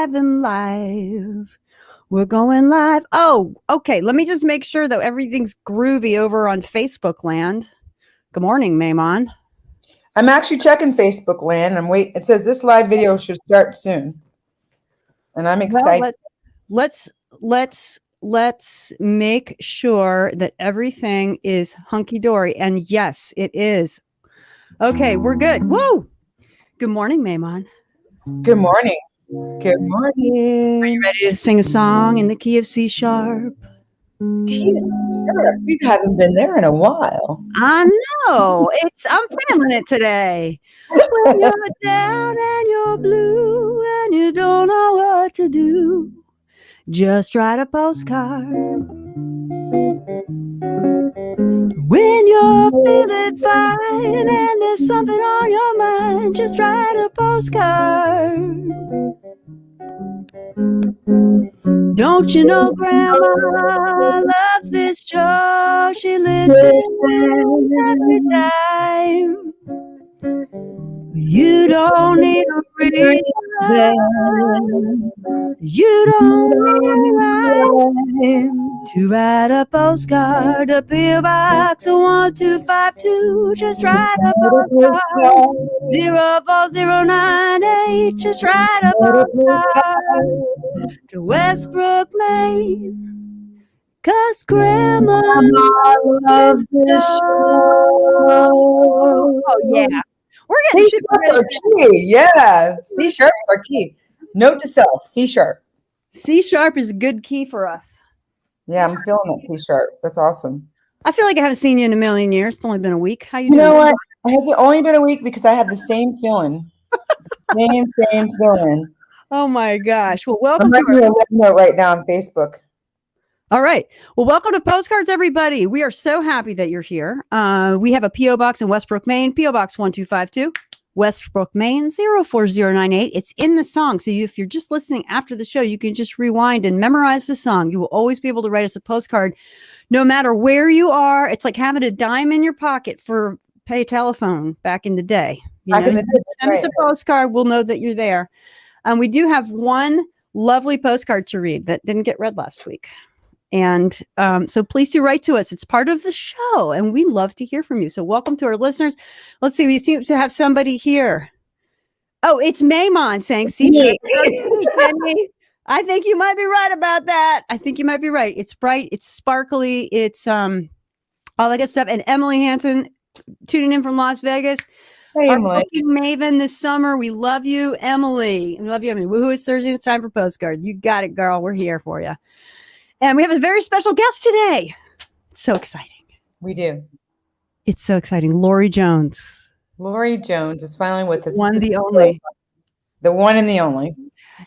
live and live. We're going live. Oh, okay. Let me just make sure that everything's groovy over on Facebook land. Good morning, Mehuman. I'm actually checking Facebook land. It says this live video should start soon, and I'm excited. Well, let's make sure that everything is hunky dory. And yes, it is. Okay, we're good. Woo! Good morning, Mehuman. Good morning. Good morning. Are you ready to sing a song in the key of C sharp? Sure. We haven't been there in a while. I know. I'm feeling it today. When you're down and you're blue and you don't know what to do, just write a postcard. When you're feeling fine and there's something on your mind, just write a postcard. Don't you know Grandma loves this show? She listens every time. You don't need a reason. You don't need a rhyme to write a postcard. A P.O. Box 1252. Just write a postcard. 04098. Just write a postcard to Westbrook, Maine. 'Cause Grandma loves this show. Oh yeah. We're getting C sharp key. Yeah. C sharp or key. Note to self, C sharp. C sharp is a good key for us. Yeah, I'm feeling it, C sharp. That's awesome. I feel like I haven't seen you in a million years. It's only been a week. How you doing? You know what? It hasn't only been a week because I have the same feeling. Same feeling. Oh my gosh. Well, welcome I'm writing a note right now on Facebook. All right. Well, welcome to Postcards, everybody. We are so happy that you're here. We have a P.O. Box in Westbrook, Maine, P.O. Box 1252, Westbrook, Maine, 04098. It's in the song. So if you're just listening after the show, you can just rewind and memorize the song. You will always be able to write us a postcard no matter where you are. It's like having a dime in your pocket for pay telephone back in the day. Send us a postcard. We'll know that you're there. We do have one lovely postcard to read that didn't get read last week. And so please do write to us. It's part of the show, and we love to hear from you. So welcome to our listeners. Let's see. We seem to have somebody here. Oh, it's Mehuman saying, see, I think you might be right about that. I think you might be right. It's bright. It's sparkly. It's all that good stuff. And Emily Hanson tuning in from Las Vegas. Hey, our Emily. booking maven this summer. We love you, Emily. We love you, Emily. Woohoo, it's Thursday. It's time for Postcard. You got it, girl. We're here for you. And we have a very special guest today. It's so exciting. We do. It's so exciting. LAURIE Jones. LAURIE Jones is finally with us. The only. The one and the only.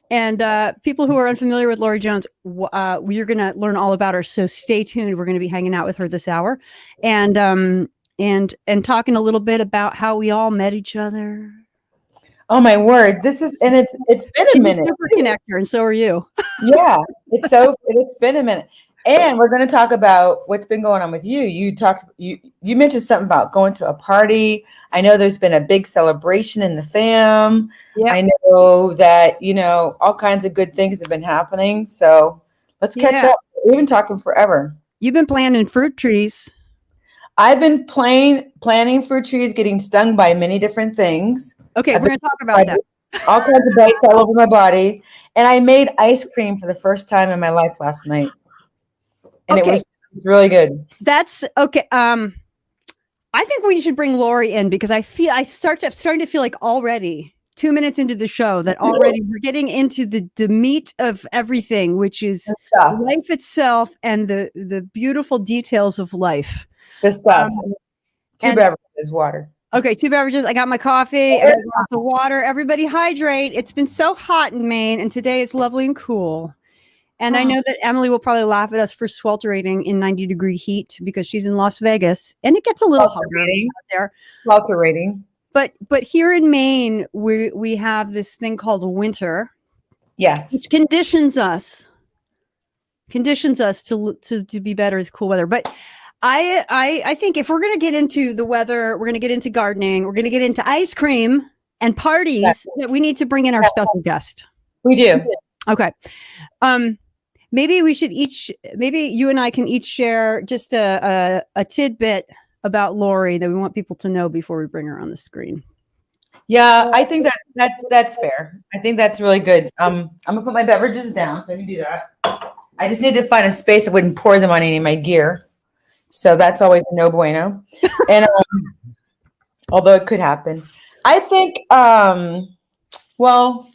And people who are unfamiliar with LAURIE Jones, we're going to learn all about her. So stay tuned. We're going to be hanging out with her this hour and talking a little bit about how we all met each other. Oh my word! It's been a minute. Super connector, and so are you. Yeah, it's been a minute, and we're going to talk about what's been going on with you. You mentioned something about going to a party. I know there's been a big celebration in the fam. Yep. I know that all kinds of good things have been happening. So let's catch up. We've been talking forever. You've been planting fruit trees. I've been planting fruit trees, getting stung by many different things. Okay, we're going to talk about that. All kinds of bites all over my body. And I made ice cream for the first time in my life last night. And it was really good. That's okay. I think we should bring LAURIE in because I'm starting to feel like already 2 minutes into the show that already we're getting into the meat of everything, which is life itself and the beautiful details of life. The stuff. Two beverages, water. Okay, 2 beverages. I got my coffee and a glass of water. Everybody hydrate. It's been so hot in Maine, and today it's lovely and cool. And I know that Emily will probably laugh at us for sweltering in 90-degree heat because she's in Las Vegas, and it gets a little hotter out there. Sweltering. But here in Maine, we have this thing called winter. Yes. Which conditions us to be better with cool weather. But I think if we're going to get into the weather, we're going to get into gardening, we're going to get into ice cream and parties, that we need to bring in our special guest. We do. Okay. Maybe we should maybe you and I can each share just a tidbit about Laurie that we want people to know before we bring her on the screen. Yeah, I think that's fair. I think that's really good. I'm gonna put my beverages down so I can do that. I just need to find a space that wouldn't pour them on any of my gear. So that's always a no bueno. And although it could happen. I think well,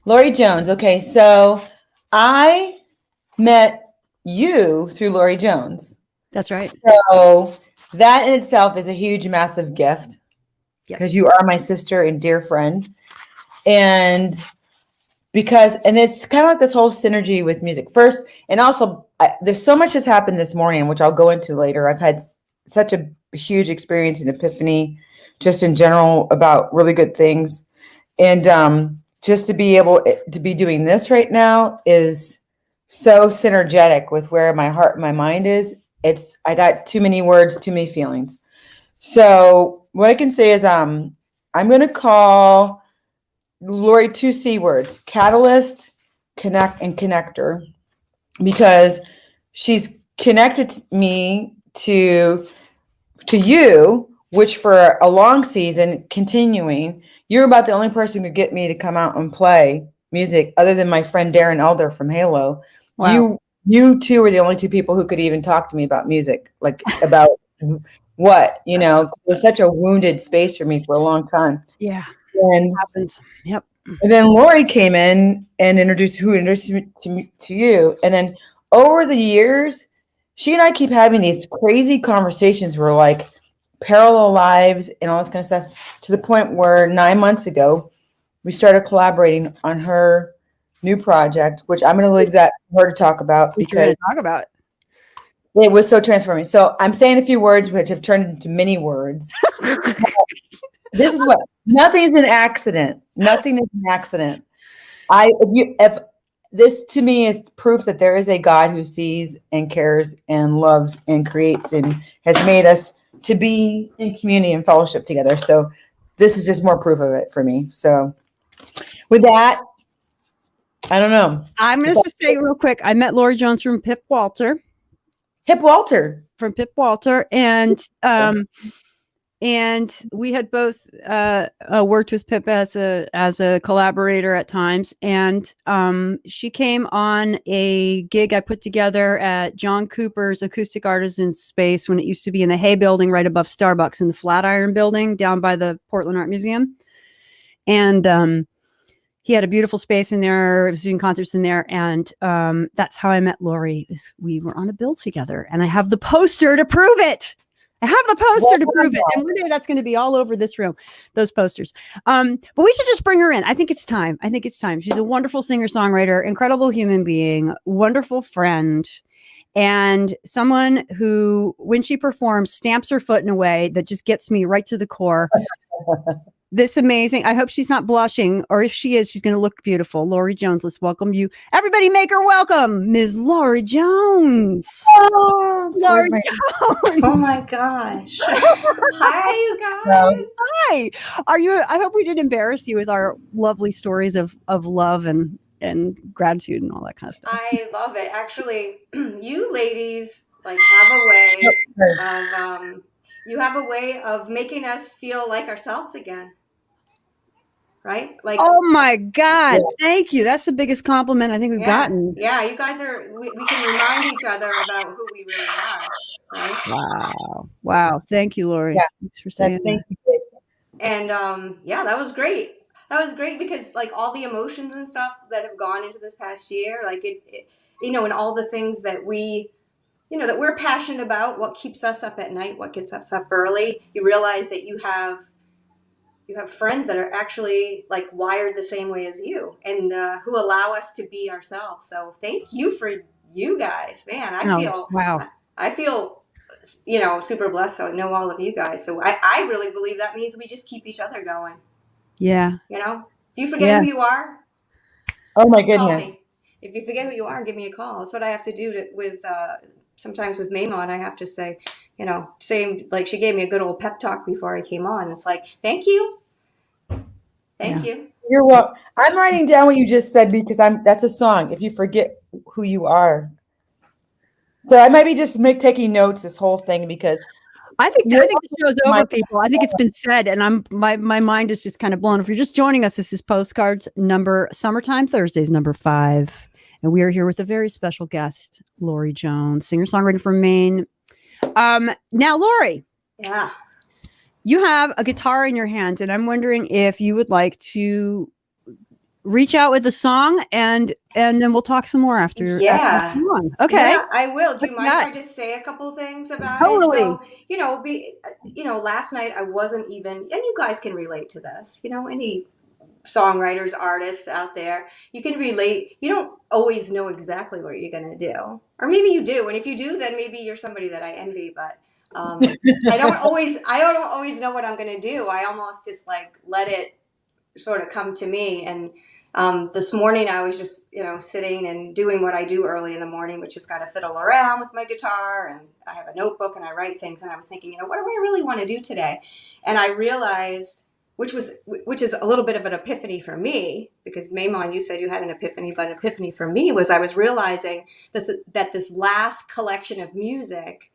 Laurie Jones. Okay, so I met you through Laurie Jones. That's right. So that in itself is a huge, massive gift because you are my sister and dear friend. And it's kind of like this whole synergy with music first. And also there's so much has happened this morning, which I'll go into later. I've had such a huge experience and epiphany just in general about really good things. And just to be able to be doing this right now is so synergetic with where my heart and my mind is. I got too many words, too many feelings. So what I can say is I'm going to call Laurie 2 C words: catalyst, connect, and connector, because she's connected me to you, which for a long season continuing, you're about the only person who could get me to come out and play music other than my friend Darren Elder from Halo. Wow. You two were the only two people who could even talk to me about music, like about what, it was such a wounded space for me for a long time. Yeah. And it happens. Yep. And then Laurie came in and introduced me to you. And then over the years, she and I keep having these crazy conversations where like parallel lives and all this kind of stuff, to the point where 9 months ago, we started collaborating on her new project, which I'm going to leave that for her to talk about because it was so transforming. So I'm saying a few words which have turned into many words. This is what nothing is an accident. Nothing is an accident. If this to me is proof that there is a God who sees and cares and loves and creates and has made us to be in community and fellowship together. So this is just more proof of it for me. So with that, I don't know. I'm going to just say real quick, I met Laurie Jones from Pip Walter. And we had both worked with Pip as a collaborator at times. And she came on a gig I put together at John Cooper's Acoustic Artisans Space when it used to be in the Hay Building right above Starbucks, in the Flatiron Building down by the Portland Art Museum. And he had a beautiful space in there. I was doing concerts in there. And that's how I met Laurie. We were on a bill together. And I have the poster to prove it. I have the poster to prove it. And one day that's going to be all over this room, those posters. But we should just bring her in. I think it's time. She's a wonderful singer-songwriter, incredible human being, wonderful friend, and someone who, when she performs, stamps her foot in a way that just gets me right to the core. This amazing. I hope she's not blushing, or if she is, she's going to look beautiful. Laurie Jones, let's welcome you. Everybody make her welcome, Ms. Laurie Jones. Oh, Laurie Jones. Oh my gosh. Hi, you guys. Hi. I hope we didn't embarrass you with our lovely stories of love and gratitude and all that kind of stuff. I love it. Actually, you ladies have a way of making us feel like ourselves again. Right? Oh my God. Thank you. That's the biggest compliment I think we've gotten. Yeah, you guys we can remind each other about who we really are. Right? Wow. Thank you, Laurie. Yeah. Thanks for saying that. And that was great. That was great because all the emotions and stuff that have gone into this past year, and all the things that that we're passionate about, what keeps us up at night, what gets us up early, you realize that you have friends that are actually wired the same way as you, and who allow us to be ourselves. So thank you for you guys, man. I feel super blessed to know all of you guys. So I really believe that means we just keep each other going. Yeah. If you forget who you are, oh my goodness. call me. If you forget who you are, give me a call. That's what I have to do sometimes with Mehuman. I have to say, she gave me a good old pep talk before I came on. It's thank you. Thank you. You're welcome. I'm writing down what you just said because that's a song. If you forget who you are. So I might be just taking notes this whole thing because I think you're the show's my- over, people. I think it's been said, and my mind is just kind of blown. If you're just joining us, this is Postcards Summertime Thursdays number 5, and we are here with a very special guest, LAURIE Jones, singer-songwriter from Maine. Now, LAURIE, Yeah. you have a guitar in your hands, and I'm wondering if you would like to reach out with a song, and then we'll talk some more after. Yeah. After the song. Okay. Yeah, I will. Do you What mind you if got? I just say a couple things about Totally. it? So, last night I wasn't even, and you guys can relate to this, any songwriters, artists out there, you can relate. You don't always know exactly what you're going to do, or maybe you do. And if you do, then maybe you're somebody that I envy, but I don't always know what I'm going to do. I almost just like let it sort of come to me. And this morning I was just, sitting and doing what I do early in the morning, which is kind of fiddle around with my guitar, and I have a notebook and I write things. And I was thinking, what do I really want to do today? And I realized, which is a little bit of an epiphany for me, because Mehuman, you said you had an epiphany, but an epiphany for me was I was realizing that this last collection of music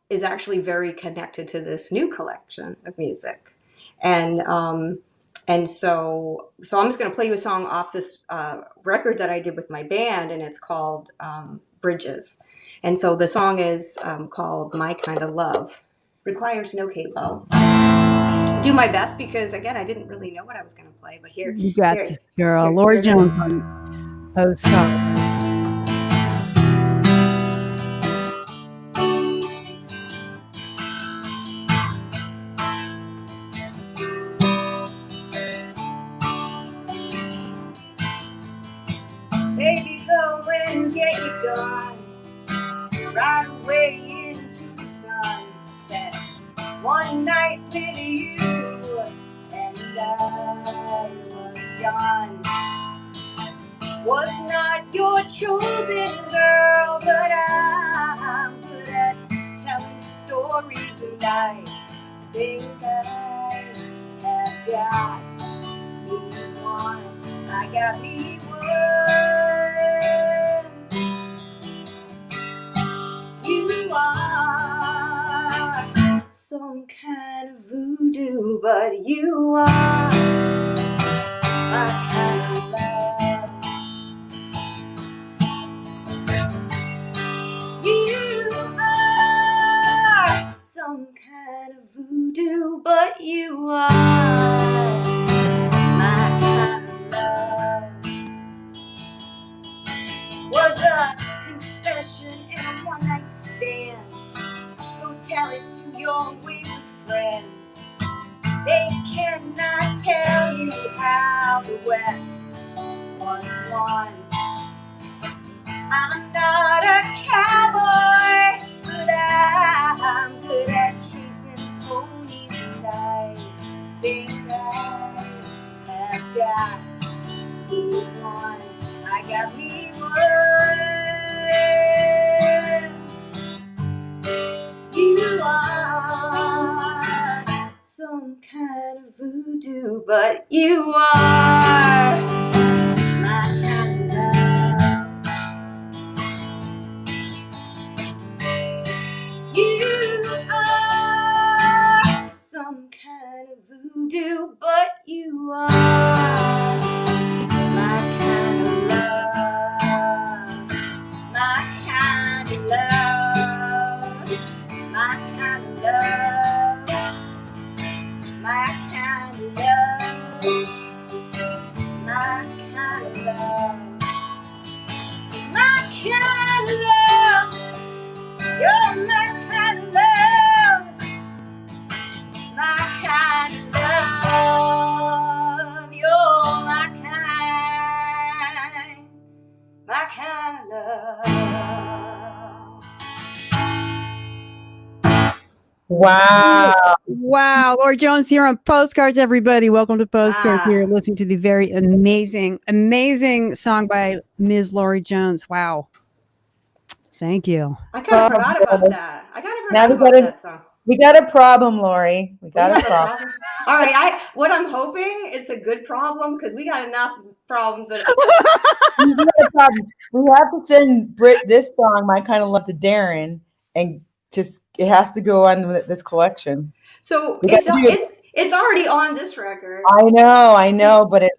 is actually very connected to this new collection of music. And so I'm just going to play you a song off this record that I did with my band, and it's called Bridges. And so the song is called My Kind of Love. Requires no capo. Do my best because, again, I didn't really know what I was going to play, but You got this, girl. LAURIE Jones on Postcards. Baby, go and get you gone right away into the sunset. One night with you, and I was done. Was not your chosen girl, but I'm good at telling stories, and I think I have got me one. I got me one. You are some kind of voodoo, but you are my kind of love. You are some kind of voodoo, but you are my kind of love. Was a confession and a one-night stand. Go tell it to your wayward friends. They cannot tell you how the West was won. I'm not a cowboy, but I'm good at chasing ponies, and I think I have got me one. I got me one. You are some kind of voodoo, but you are my kind of love. You are some kind of voodoo, but you are my kind of love. My kind of love. My kind of love. My kind of love. My kind of love. My kind of love. You're my kind of love. My kind of love. You're my kind of love. wow. Wow, LAURIE Jones here on Postcards, everybody. Welcome to Postcards. Here, listening to the very amazing song by Ms. LAURIE Jones. Wow. Thank you. I kind of forgot about that. I kind of Now forgot we about gotta- that song. We got a problem, Laurie. We We got have a a problem. problem. All right. What I'm hoping it's a good problem because we got enough problems that We got a problem. We have to send Brit this song, "My Kind of Love," to Darren, and just it has to go on with this collection. so We got to do it. it's already on this record. I know, but it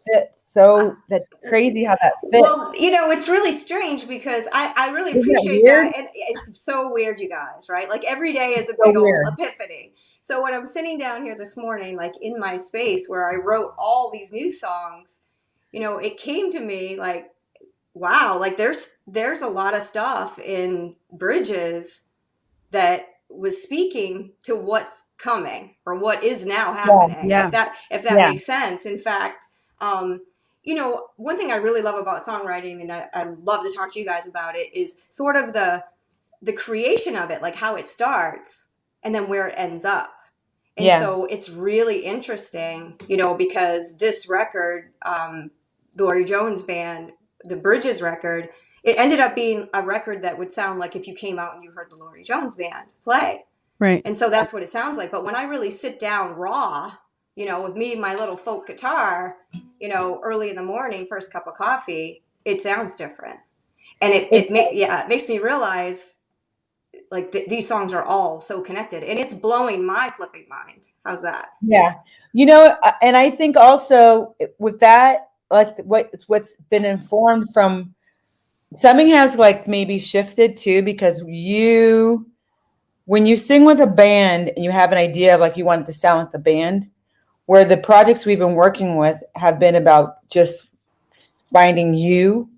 fits so. That's crazy how that fits. Well, it's really strange because I really Isn't that appreciate weird? that. And it's so weird, you guys, right? Like every day is a So big old weird. epiphany. So when I'm sitting down here this morning, like in my space where I wrote all these new songs, it came to me like, wow, like there's a lot of stuff in Bridges that was speaking to what's coming or what is now happening. Yeah. If that makes sense. In fact, one thing I really love about songwriting, and I love to talk to you guys about it, is sort of the creation of it, like how it starts and then where it ends up. And so it's really interesting, because this record, Laurie Jones Band, the Bridges record, it ended up being a record that would sound like if you came out and you heard the Laurie Jones Band play. Right. And so that's what it sounds like. But when I really sit down raw, with me and my little folk guitar, early in the morning, first cup of coffee, it sounds different. And it makes me realize like these songs are all so connected, and it's blowing my flipping mind. How's that? Yeah. And I think also with that, like what's been informed from something has like maybe shifted too, because when you sing with a band and you have an idea of like you want it to sound like the band, where the projects we've been working with have been about just finding you.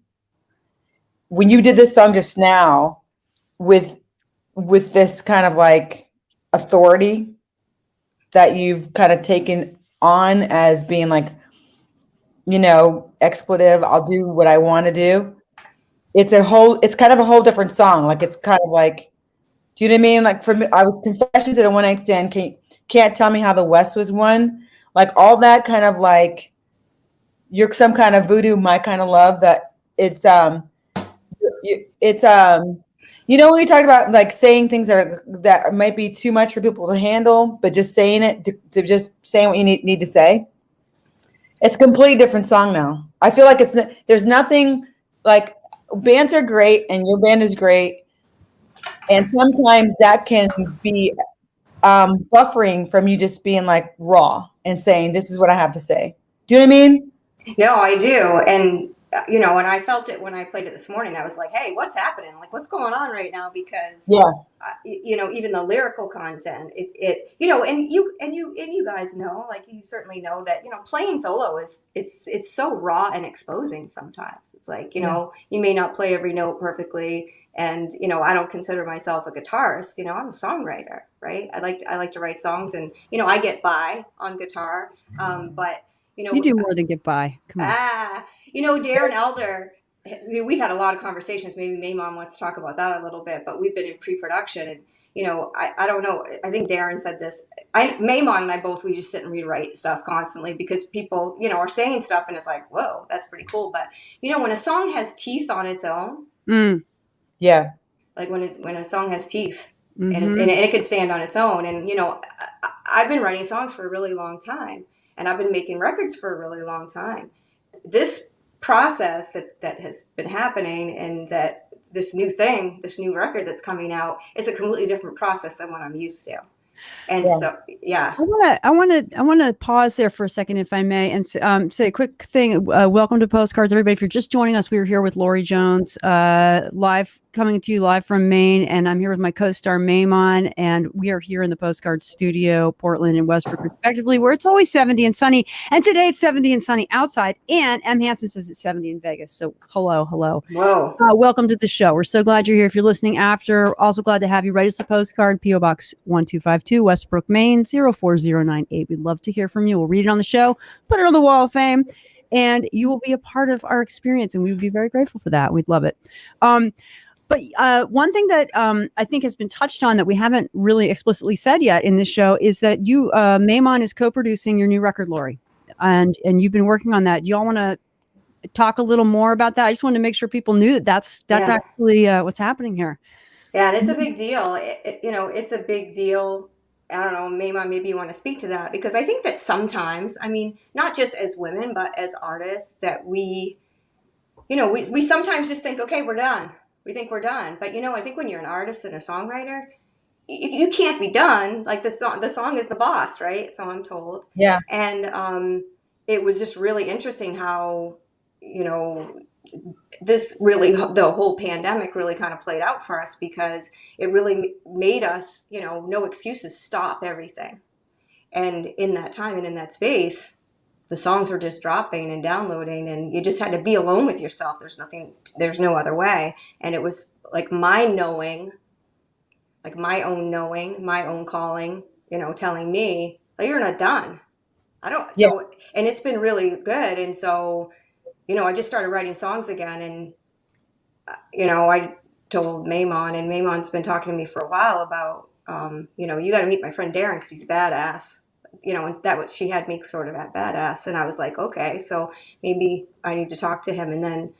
When you did this song just now with this kind of like authority that you've kind of taken on as being like, expletive, I'll do what I want to do. It's kind of a whole different song. Like it's kind of like, do you know what I mean? Like for me, I was Confessions at a One Night Stand. Can't Tell Me How the West Was Won. Like all that kind of like, you're some kind of voodoo, my kind of love. That it's when we talk about like saying things that might be too much for people to handle, but just saying it to just saying what you need to say. It's a completely different song now. I feel like there's nothing like, bands are great and your band is great. And sometimes that can be buffering from you just being like raw and saying, this is what I have to say. Do you know what I mean? No, I do. And, and I felt it when I played it this morning. I was like, hey, what's happening? Like, what's going on right now? Because, even the lyrical content, and you guys know, like, you certainly know that, playing solo it's so raw and exposing sometimes. It's like, you may not play every note perfectly. And, I don't consider myself a guitarist, I'm a songwriter, right? I like to write songs and, I get by on guitar. But, you do more than get by. Come on. Darren Elder, we've had a lot of conversations. Maybe Mehuman wants to talk about that a little bit, but we've been in pre-production and, I don't know. I think Darren said this. Mehuman and I both, we just sit and rewrite stuff constantly because people, are saying stuff and it's like, whoa, that's pretty cool. But, when a song has teeth on its own. Yeah. Like when a song has teeth and it can stand on its own. And, I've been writing songs for a really long time and I've been making records for a really long time. This process that has been happening and that this new record that's coming out, it's a completely different process than what I'm used to. And so, yeah. I want to pause there for a second, if I may, and say a quick thing. Welcome to Postcards, everybody. If you're just joining us, we are here with Laurie Jones, coming to you live from Maine, and I'm here with my co-star Mehuman, and we are here in the Postcards studio, Portland and Westbrook, respectively, where it's always 70 and sunny. And today it's 70 and sunny outside, and M. Hansen says it's 70 in Vegas. So hello. Whoa. Welcome to the show. We're so glad you're here. If you're listening after, also glad to have you. Write us a postcard, P.O. Box 1252, Westbrook, Maine 04098. We'd love to hear from you. We'll read it on the show, put it on the wall of fame, and you will be a part of our experience, and we would be very grateful for that. We'd love it. But one thing that I think has been touched on that we haven't really explicitly said yet in this show is that you, Mehuman, is co-producing your new record, Laurie, and you've been working on that. Do y'all want to talk a little more about that? I just wanted to make sure people knew that that's actually what's happening here. Yeah, and it's a big deal. It's a big deal. I don't know, maybe you want to speak to that because I think that sometimes, I mean, not just as women, but as artists, that we sometimes just think, okay, we're done. We think we're done. But I think when you're an artist and a songwriter, you can't be done. Like the song is the boss, right? So I'm told. Yeah. And it was just really interesting how, you know, this really, the whole pandemic really kind of played out for us because it really made us, no excuses, stop everything. And in that time and in that space, the songs were just dropping and downloading, and you just had to be alone with yourself. There's no other way. And it was like my knowing, like my own knowing, my own calling, telling me, like, you're not done. I don't, Yeah. so, and it's been really good. And so, I just started writing songs again, and I told Maimon, and Maimon's been talking to me for a while about, you got to meet my friend Darren because he's badass. And she had me sort of at badass, and I was like, okay, so maybe I need to talk to him. And then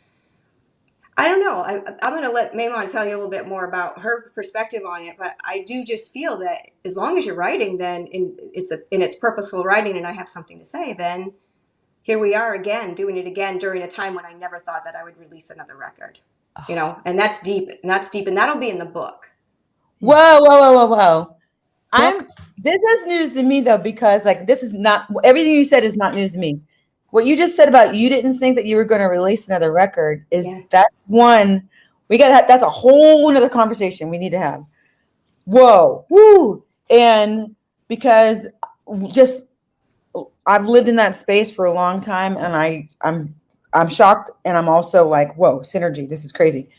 I don't know. I'm going to let Maimon tell you a little bit more about her perspective on it, but I do just feel that as long as you're writing, then it's purposeful writing, and I have something to say, then here we are again, doing it again during a time when I never thought that I would release another record. And that's deep, and that'll be in the book. Whoa, whoa, whoa, whoa, whoa. Book? This is news to me though, because like this is not everything you said is not news to me. What you just said about you didn't think that you were going to release another record is that one that's a whole another conversation we need to have. Whoa, woo. And because just I've lived in that space for a long time, and I'm shocked, and I'm also like, whoa, synergy, this is crazy.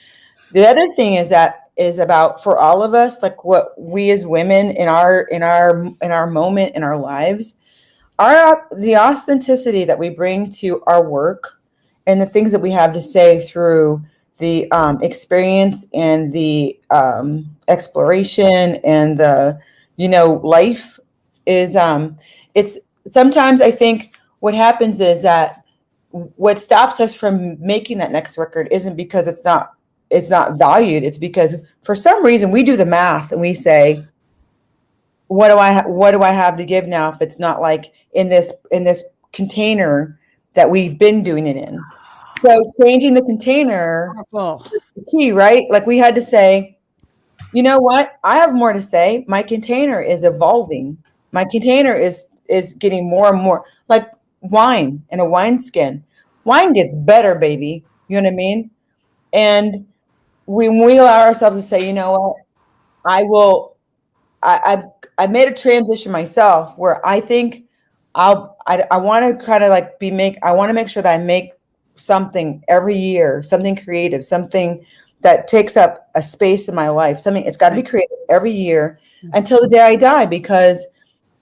The other thing is about for all of us, like what we as women in our moment in our lives, the authenticity that we bring to our work and the things that we have to say through the experience and the exploration and the life is it's sometimes I think what happens is that what stops us from making that next record isn't because it's not valued. It's because for some reason we do the math and we say, what do I have to give now if it's not like in this container that we've been doing it in? So changing the container Powerful. is the key, right? Like we had to say, you know what? I have more to say. My container is evolving. My container is getting more and more like wine in a wineskin. Wine gets better, baby. You know what I mean? And when we allow ourselves to say, you know what, I will, I've made a transition myself where I think I want to kind of like I want to make sure that I make something every year, something creative, something that takes up a space in my life. Something it's got to be creative every year until the day I die, because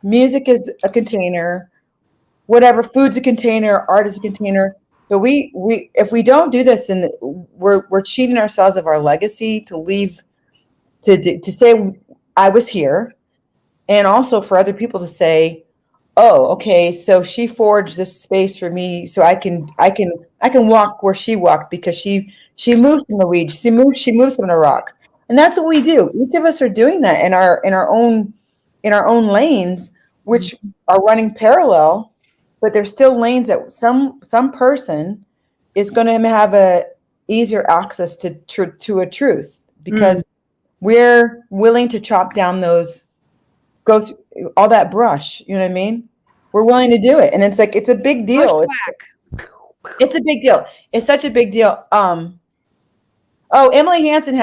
music is a container, whatever, food's a container, art is a container. But we if we don't do this, and we're cheating ourselves of our legacy to leave to say I was here, and also for other people to say, oh, okay, so she forged this space for me so I can walk where she walked because she moved from the weeds, she moves from the rocks. And that's what we do. Each of us are doing that in our own lanes, which are running parallel, but there's still lanes that some person is going to have a easier access to a truth, because we're willing to chop down go through all that brush. You know what I mean? We're willing to do it. And it's like, it's a big deal. It's a big deal. It's such a big deal. Oh, Emily Hansen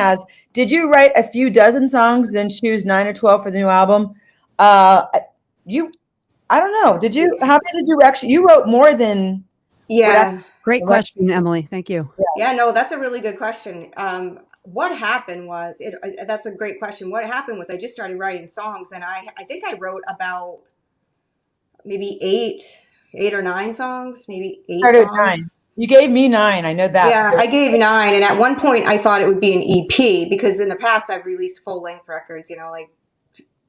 did you write a few dozen songs, then choose 9 or 12 for the new album? I don't know. How many did you actually, you wrote more than. Yeah. Great question, Emily. Thank you. Yeah, no, that's a really good question. What happened was, that's a great question. What happened was I just started writing songs, and I think I wrote about maybe eight or nine songs, maybe eight songs. You gave me 9. I know that. Yeah, I gave 9. And at one point I thought it would be an EP, because in the past I've released full length records, like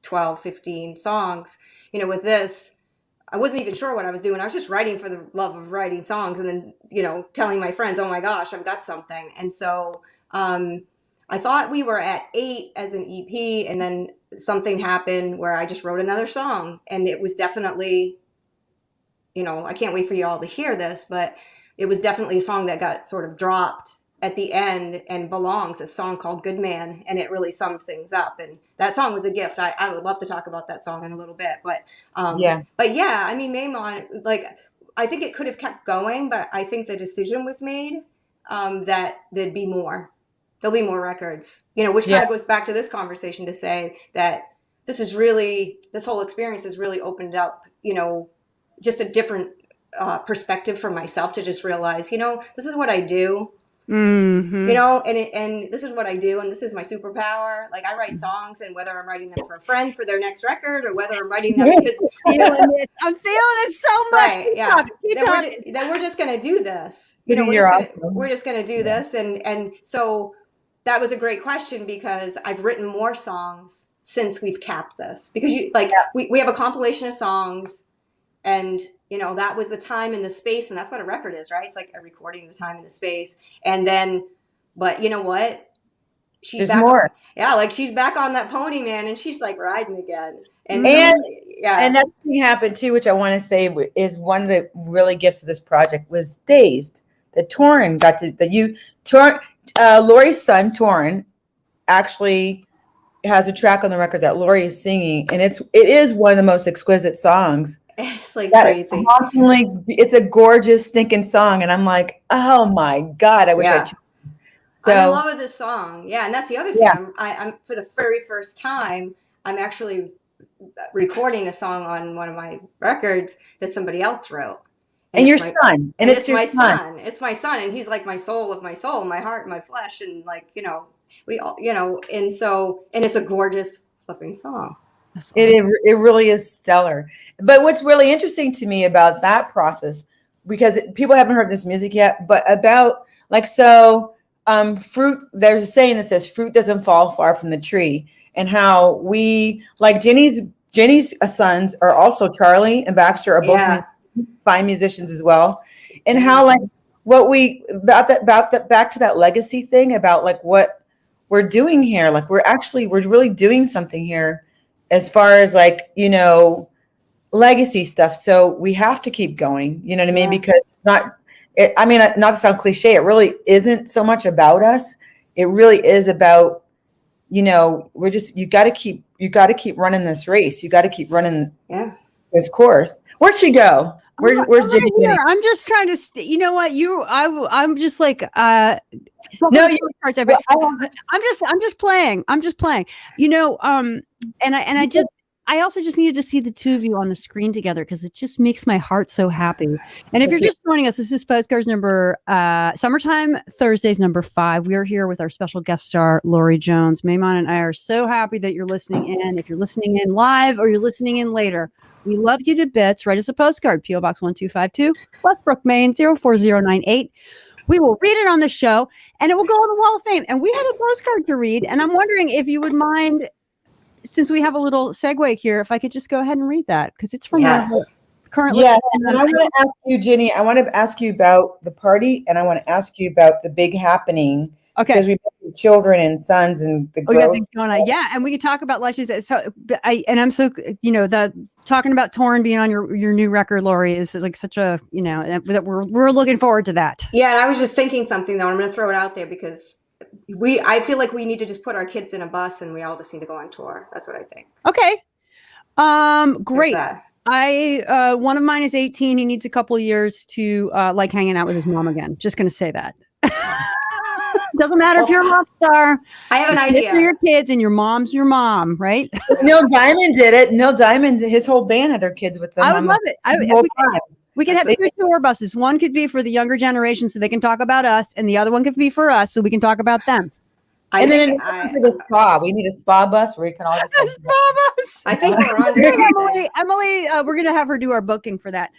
12, 15 songs. With this, I wasn't even sure what I was doing. I was just writing for the love of writing songs, and then, telling my friends, oh my gosh, I've got something. And so, I thought we were at 8 as an EP, and then something happened where I just wrote another song, and it was definitely, I can't wait for you all to hear this, but it was definitely a song that got sort of dropped at the end and belongs, a song called Good Man, and it really summed things up. And that song was a gift. I would love to talk about that song in a little bit, but yeah, I mean, Mehuman, like, I think it could have kept going, but I think the decision was made that there'll be more records, which kind of goes back to this conversation to say that this whole experience has really opened up, just a different perspective for myself to just realize, this is what I do, and this is what I do, and this is my superpower. Like, I write songs, and whether I'm writing them for a friend for their next record, or whether I'm writing them because I'm feeling it so much. Right, yeah. Then we're just going to do this. We're just going to do this, and so that was a great question, because I've written more songs since we've capped this, because we have a compilation of songs. And, that was the time and the space, and that's what a record is, right? It's like a recording, the time and the space. And then, but you know what? She's back more. She's back on that pony, man, and she's like riding again. And another thing happened too, which I want to say is one of the really gifts of this project was Dazed. That Torrin Laurie's son, Torrin, actually has a track on the record that Laurie is singing, and it is one of the most exquisite songs. It's like crazy. It's a gorgeous stinking song, and I'm like, oh my God, I wish I. So, I'm in love with this song. Yeah, and that's the other thing. I'm for the very first time, I'm actually recording a song on one of my records that somebody else wrote. And your son, and it's my son. It's my son, and he's like my soul of my soul, my heart, my flesh, and we all, and it's a gorgeous flipping song. It really is stellar. But what's really interesting to me about that process, because people haven't heard this music yet, but about fruit, there's a saying that says fruit doesn't fall far from the tree, and how we, like Jenny's sons are also, Charlie and Baxter are both fine musicians as well. And how back to that legacy thing about what we're doing here, we're really doing something here as far as legacy stuff. So we have to keep going, you know what I mean? Because not to sound cliche, it really isn't so much about us. It really is about, you got to keep running this race. You got to keep running this course. Where'd she go? Where's Jenny? I'm just trying to, you know what, I'm just like, no, I'm just playing. And I also just needed to see the two of you on the screen together, because it just makes my heart so happy. And if you're just joining us, this is Postcards number Summertime Thursdays number 5. We are here with our special guest star, LAURIE Jones. Mehuman and I are so happy that you're listening in. If you're listening in live or you're listening in later, we love you to bits. Write us a postcard, P.O. Box 1252, Westbrook, Maine 04098. We will read it on the show, and it will go on the Wall of Fame. And we have a postcard to read, and I'm wondering if you would mind, since we have a little segue here, if I could just go ahead and read that, because it's from our current listener. And I want to ask you, Jenny, I want to ask you about the party, and I want to ask you about the big happening. Okay. Because we mentioned children and sons and the growth. Things going on. Yeah, and we could talk about, like she said, I'm so, that talking about Torrin being on your new record, Laurie, is like such a, that we're looking forward to that. Yeah, and I was just thinking something, though. I'm going to throw it out there, because I feel like we need to just put our kids in a bus, and we all just need to go on tour. That's what I think. Okay. Great. One of mine is 18. He needs a couple of years to like hanging out with his mom again. Just going to say that. Doesn't matter if you're a rock star. I have an idea. For your kids, and your mom's your mom, right? Neil Diamond did it. Neil Diamond, his whole band had their kids with them. I would love it. We could have 2 tour buses. One could be for the younger generation, so they can talk about us, and the other one could be for us, so we can talk about them. We need a spa bus where you can all just spa bus. I think we're on Emily, we're going to have her do our booking for that.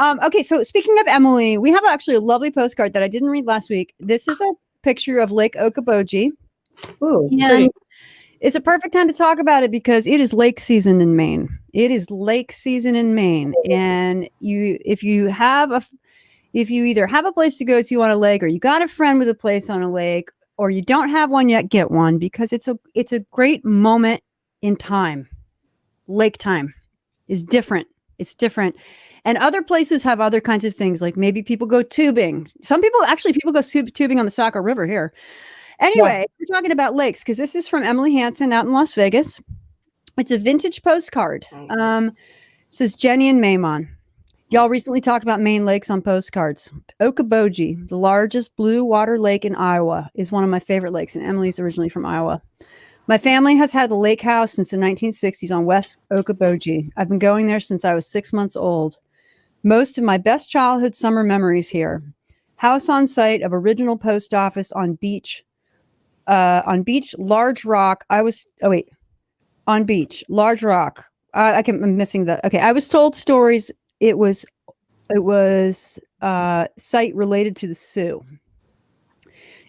Okay, so speaking of Emily, we have actually a lovely postcard that I didn't read last week. This is a picture of Lake Okoboji. Ooh, and it's a perfect time to talk about it, because it is lake season in Maine. It is lake season in Maine, and if you either have a place to go to on a lake, or you got a friend with a place on a lake, or you don't have one yet, get one, because it's a great moment in time. Lake time is different. It's different. And other places have other kinds of things, like maybe people go tubing. People go tubing on the Saco River here. Anyway, we're talking about lakes because this is from Emily Hansen out in Las Vegas. It's a vintage postcard. Nice. It says Jenny and Mehuman. Y'all recently talked about Maine lakes on postcards. Okoboji, the largest blue water lake in Iowa, is one of my favorite lakes, and Emily's originally from Iowa. My family has had the lake house since the 1960s on West Okoboji. I've been going there since I was 6 months old. Most of my best childhood summer memories here. House on site of original post office on beach, Large Rock. On beach, Large Rock. I'm missing the. Okay, I was told stories. It was site related to the Sioux.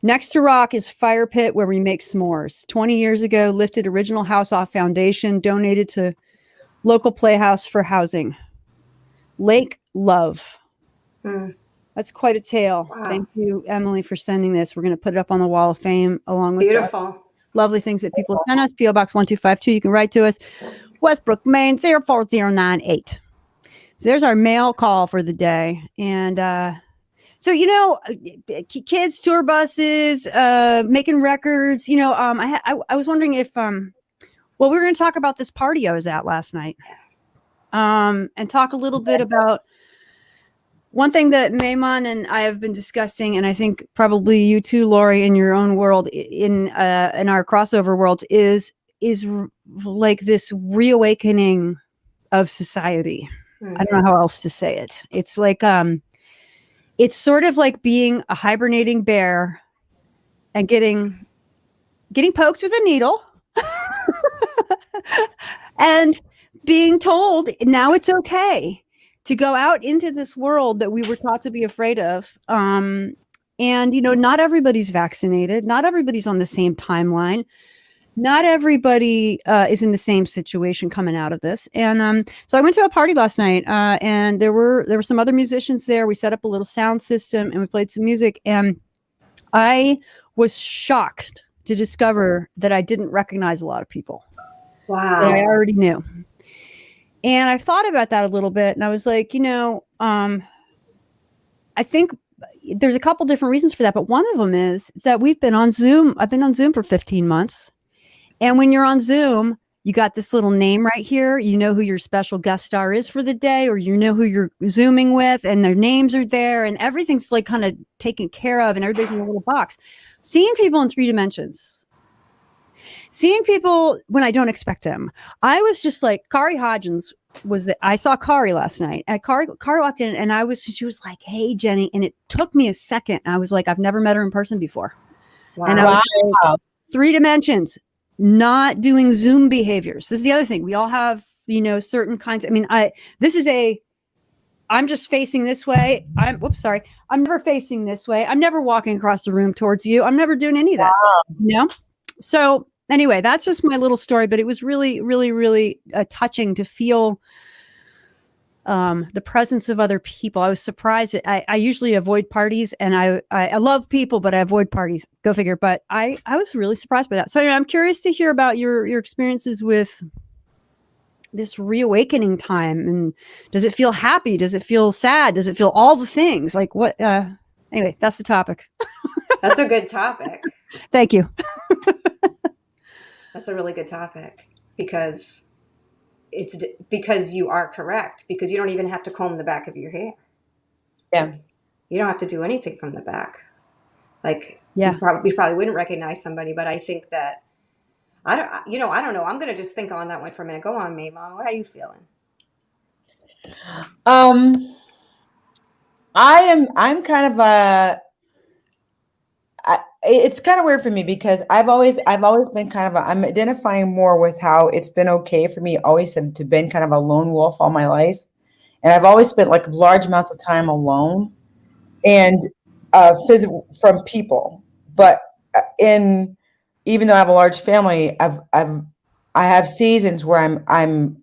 Next to Rock is Fire Pit, where we make s'mores. 20 years ago, lifted original house off foundation, donated to local playhouse for housing. Lake Love. That's quite a tale. Wow. Thank you, Emily, for sending this. We're going to put it up on the Wall of Fame along with Beautiful. lovely things that people send us. P.O. Box 1252. You can write to us. Westbrook, Maine, 04098. So there's our mail call for the day. And so, kids, tour buses, making records, I was wondering if, we were going to talk about this party I was at last night and talk a little bit about one thing that Mehuman and I have been discussing, and I think probably you too, Laurie, in your own world, in our crossover worlds, is like this reawakening of society. I don't know how else to say it. It's like it's sort of like being a hibernating bear and getting poked with a needle and being told now it's okay to go out into this world that we were taught to be afraid of. And not everybody's vaccinated. Not everybody's on the same timeline. Not everybody is in the same situation coming out of this. And so I went to a party last night and there were some other musicians there. We set up a little sound system and we played some music. And I was shocked to discover that I didn't recognize a lot of people. Wow. That I already knew. And I thought about that a little bit. And I was like, I think there's a couple different reasons for that. But one of them is that we've been on Zoom. I've been on Zoom for 15 months. And when you're on Zoom, you got this little name right here. You know who your special guest star is for the day, or you know who you're Zooming with, and their names are there, and everything's like kind of taken care of, and everybody's in a little box. Seeing people in 3 dimensions, seeing people when I don't expect them. I was just like, Kari Hodgins I saw Kari last night, and Kari walked in, and she was like, "Hey, Jenny," and it took me a second. I was like, I've never met her in person before. Wow. And I was like, 3 dimensions. Not doing Zoom behaviors. This is the other thing. We all have, certain kinds. I'm just facing this way. I'm never facing this way. I'm never walking across the room towards you. I'm never doing any of that. Wow. So anyway, that's just my little story, but it was really, really, really touching to feel the presence of other people. I was surprised that I usually avoid parties, and I love people, but I avoid parties. Go figure. But I was really surprised by that. So anyway, I'm curious to hear about your experiences with this reawakening time. And does it feel happy? Does it feel sad? Does it feel all the things? Like what? Anyway, that's the topic. That's a good topic. Thank you. That's a really good topic because you are correct, because you don't even have to comb the back of your hair. Yeah. You don't have to do anything from the back. Like, yeah, you probably wouldn't recognize somebody, but I think that, I don't know. I'm going to just think on that one for a minute. Go on, Mehuman. What are you feeling? I'm kind of it's kind of weird for me because I've always been I'm identifying more with how it's been okay for me always to been kind of a lone wolf all my life. And I've always spent like large amounts of time alone and from people. But even though I have a large family, I have seasons where I'm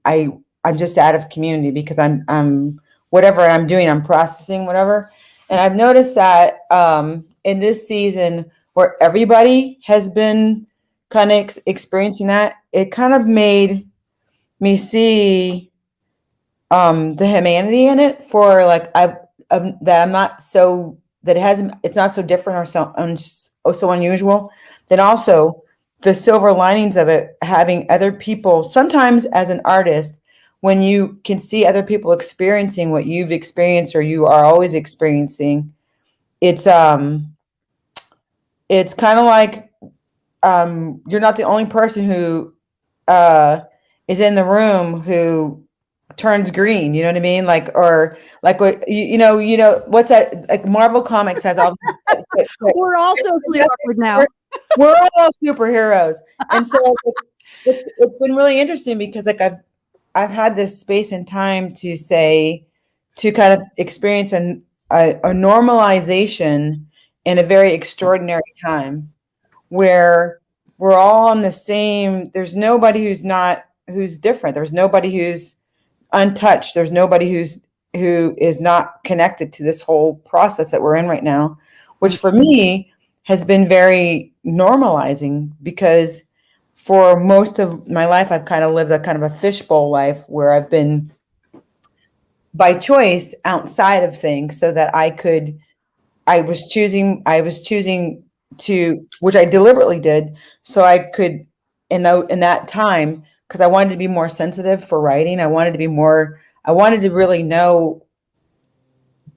just out of community because I'm whatever I'm doing, I'm processing whatever. And I've noticed that in this season, where everybody has been kind of experiencing that, it kind of made me see the humanity in it for like that I'm not so that it hasn't it's not so different or so unusual. Then also the silver linings of it, having other people sometimes as an artist, when you can see other people experiencing what you've experienced or you are always experiencing, it's kind of like you're not the only person who is in the room who turns green, you know what I mean? Like, or like what what's that? Like Marvel Comics has all these. We're all socially awkward now. We're all superheroes, and so it's been really interesting because like I've had this space and time to kind of experience a normalization in a very extraordinary time where we're all on the same. There's nobody who's different. There's nobody who's untouched. There's nobody who is not connected to this whole process that we're in right now, which for me has been very normalizing because for most of my life, I've kind of lived a kind of a fishbowl life where I've been by choice outside of things so that I was choosing to, which I deliberately did, so I could, in that time, because I wanted to be more sensitive for writing. I wanted to really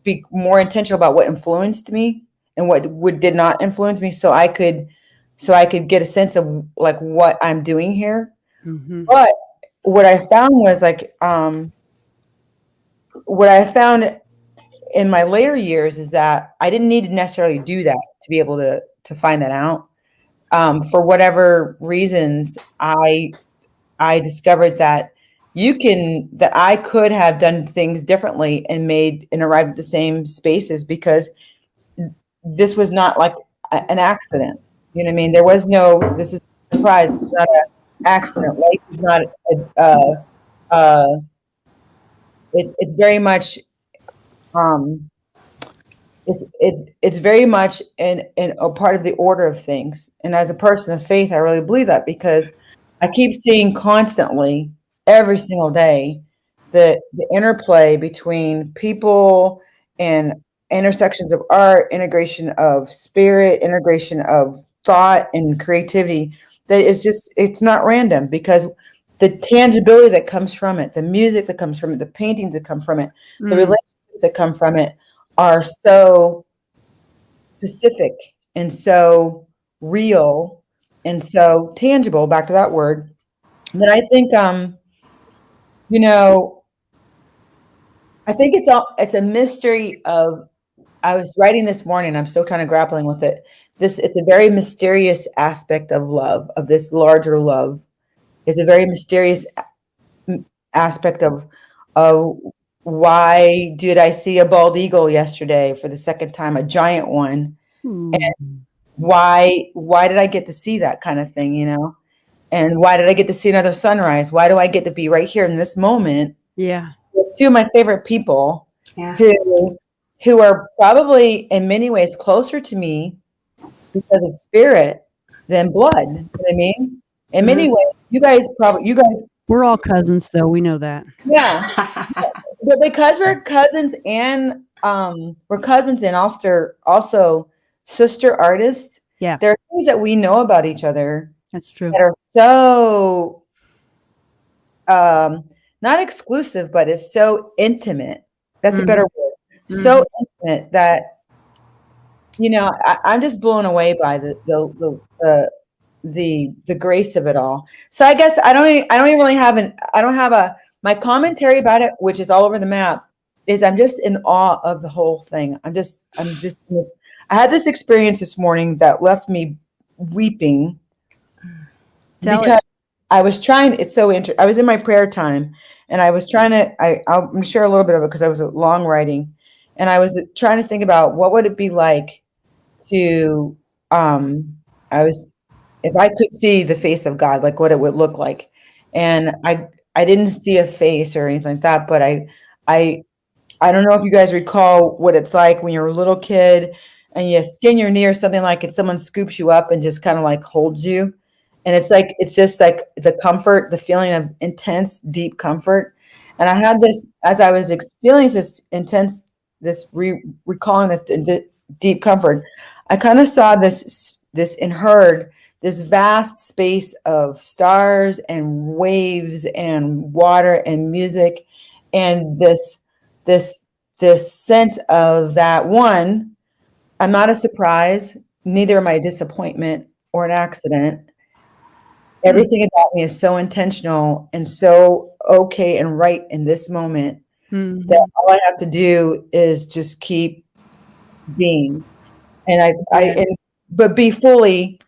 be more intentional about what influenced me and what did not influence me, so I could get a sense of like what I'm doing here. Mm-hmm. But what I found was like, what I found in my later years is that I didn't need to necessarily do that to be able to find that out. For whatever reasons, I discovered that I could have done things differently and arrived at the same spaces because this was not like an accident. You know what I mean? There was this is a surprise. It's not an accident. Life is not it's very much it's very much in a part of the order of things. And as a person of faith, I really believe that because I keep seeing constantly every single day the interplay between people and intersections of art, integration of spirit, integration of thought and creativity that is just, it's not random because the tangibility that comes from it, the music that comes from it, the paintings that come from it, the relationships that come from it are so specific and so real and so tangible, back to that word, that I think, I think it's a mystery of, I was writing this morning, I'm still kind of grappling with it. It's a very mysterious aspect of love, of this larger love. It's a very mysterious aspect of why did I see a bald eagle yesterday for the second time, a giant one? And why did I get to see that kind of thing, And why did I get to see another sunrise? Why do I get to be right here in this moment? Yeah. With two of my favorite people who are probably in many ways closer to me because of spirit than blood. You know what I mean? In many ways, you guys, we're all cousins though. We know that. Yeah. But because we're cousins and also sister artists. Yeah. There are things that we know about each other. That's true. That are so not exclusive, but it's so intimate. That's a better word. So intimate that I'm just blown away by the grace of it all. So I guess I don't even really have my commentary about it, which is all over the map, is I'm just in awe of the whole thing. I had this experience this morning that left me weeping because I was trying. It's so interesting. I was in my prayer time, and I was trying to. I'll share a little bit of it because I was long writing, and I was trying to think about what would it be like to. If I could see the face of God, like what it would look like, and I didn't see a face or anything like that, but I don't know if you guys recall what it's like when you're a little kid and you skin your knee or something like it, someone scoops you up and just kind of like holds you. And it's just like the comfort, the feeling of intense, deep comfort. And I had this, as I was experiencing this intense, recalling this deep comfort, I kind of saw this and heard this vast space of stars and waves and water and music. And this sense of that, one, I'm not a surprise, neither am I a disappointment or an accident. Everything about me is so intentional and so okay and right in this moment that all I have to do is just keep being. And but be fully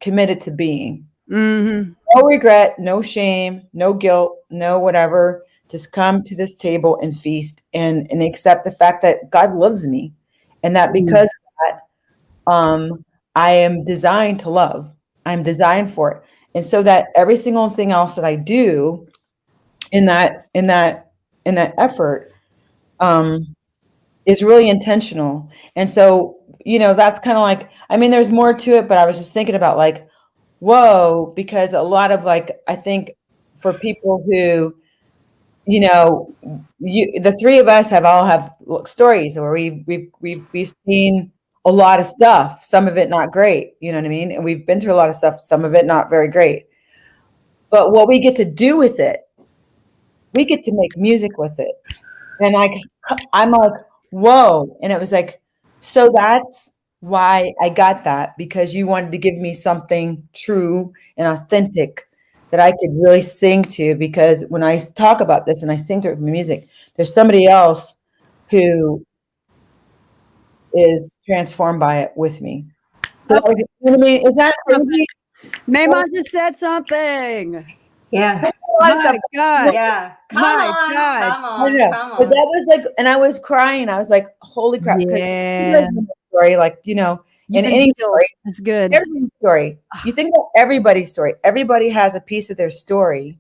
committed to being. Mm-hmm. No regret, no shame, no guilt, no whatever. Just come to this table and feast and accept the fact that God loves me, and that because of that, I am designed to love. I'm designed for it. And so that every single thing else that I do in that effort is really intentional. And so, that's kind of like, I mean, there's more to it, but I was just thinking about like, whoa, because a lot of like, I think for people who, the three of us have stories where we've seen a lot of stuff, some of it not great, you know what I mean? And we've been through a lot of stuff, some of it not very great. But what we get to do with it, we get to make music with it. And I'm like, whoa. And it was like, so that's why I got that, because you wanted to give me something true and authentic that I could really sing to, because when I talk about this and I sing to it with music, there's somebody else who is transformed by it with me. So that was, you know what I mean? Is that crazy? Mehuman just said something. Yeah. My God. Yeah. Come My on. God. Come on. Yeah. Come But on. that was like, and I was crying. I was like, holy crap. Because you guys know the story, like, in any story, That's good. every story, you think about everybody's story. Everybody has a piece of their story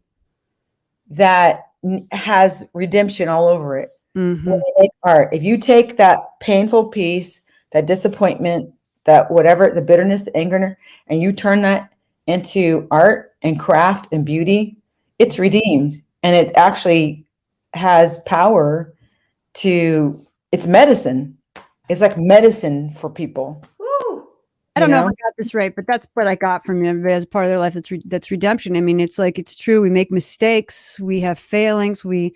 that has redemption all over it. Mm-hmm. When they make art, if you take that painful piece, that disappointment, that whatever, the bitterness, the anger, and you turn that into art and craft and beauty, it's redeemed. And it actually has power it's medicine. It's like medicine for people. Woo. I don't know if I got this right, but that's what I got from everybody as part of their life. That's redemption. I mean, it's like, it's true. We make mistakes. We have failings. We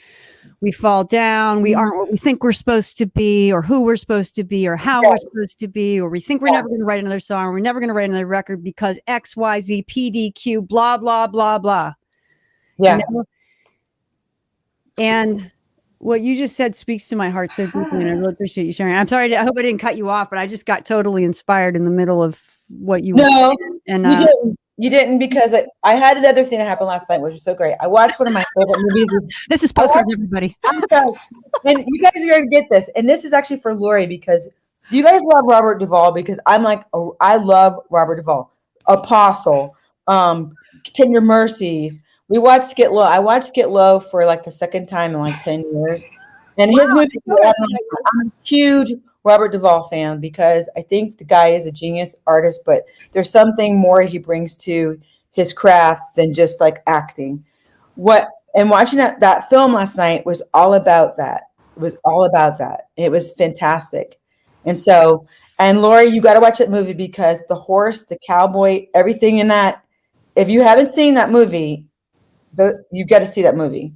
fall down. We aren't what we think we're supposed to be, or who we're supposed to be, or how we're supposed to be, or we think we're never going to write another song. Or we're never going to write another record because X, Y, Z, PDQ, blah, blah, blah, blah. Yeah. And what you just said speaks to my heart so deeply, and I really appreciate you sharing. I'm sorry. I hope I didn't cut you off, but I just got totally inspired in the middle of what you were saying. And you didn't, because I had another thing that happened last night, which was so great. I watched one of my favorite movies. This is Postcards, everybody. I'm sorry. And you guys are going to get this. And this is actually for Laurie, because do you guys love Robert Duvall? Because I'm like, I love Robert Duvall. Apostle, Tender Mercies. We watched Get Low. I watched Get Low for like the second time in like 10 years. And his movie, I'm a huge Robert Duvall fan, because I think the guy is a genius artist, but there's something more he brings to his craft than just like acting. And watching that film last night was all about that. It was all about that. It was fantastic. And so, and Laurie, you got to watch that movie, because the horse, the cowboy, everything in that, if you haven't seen that movie, you've got to see that movie.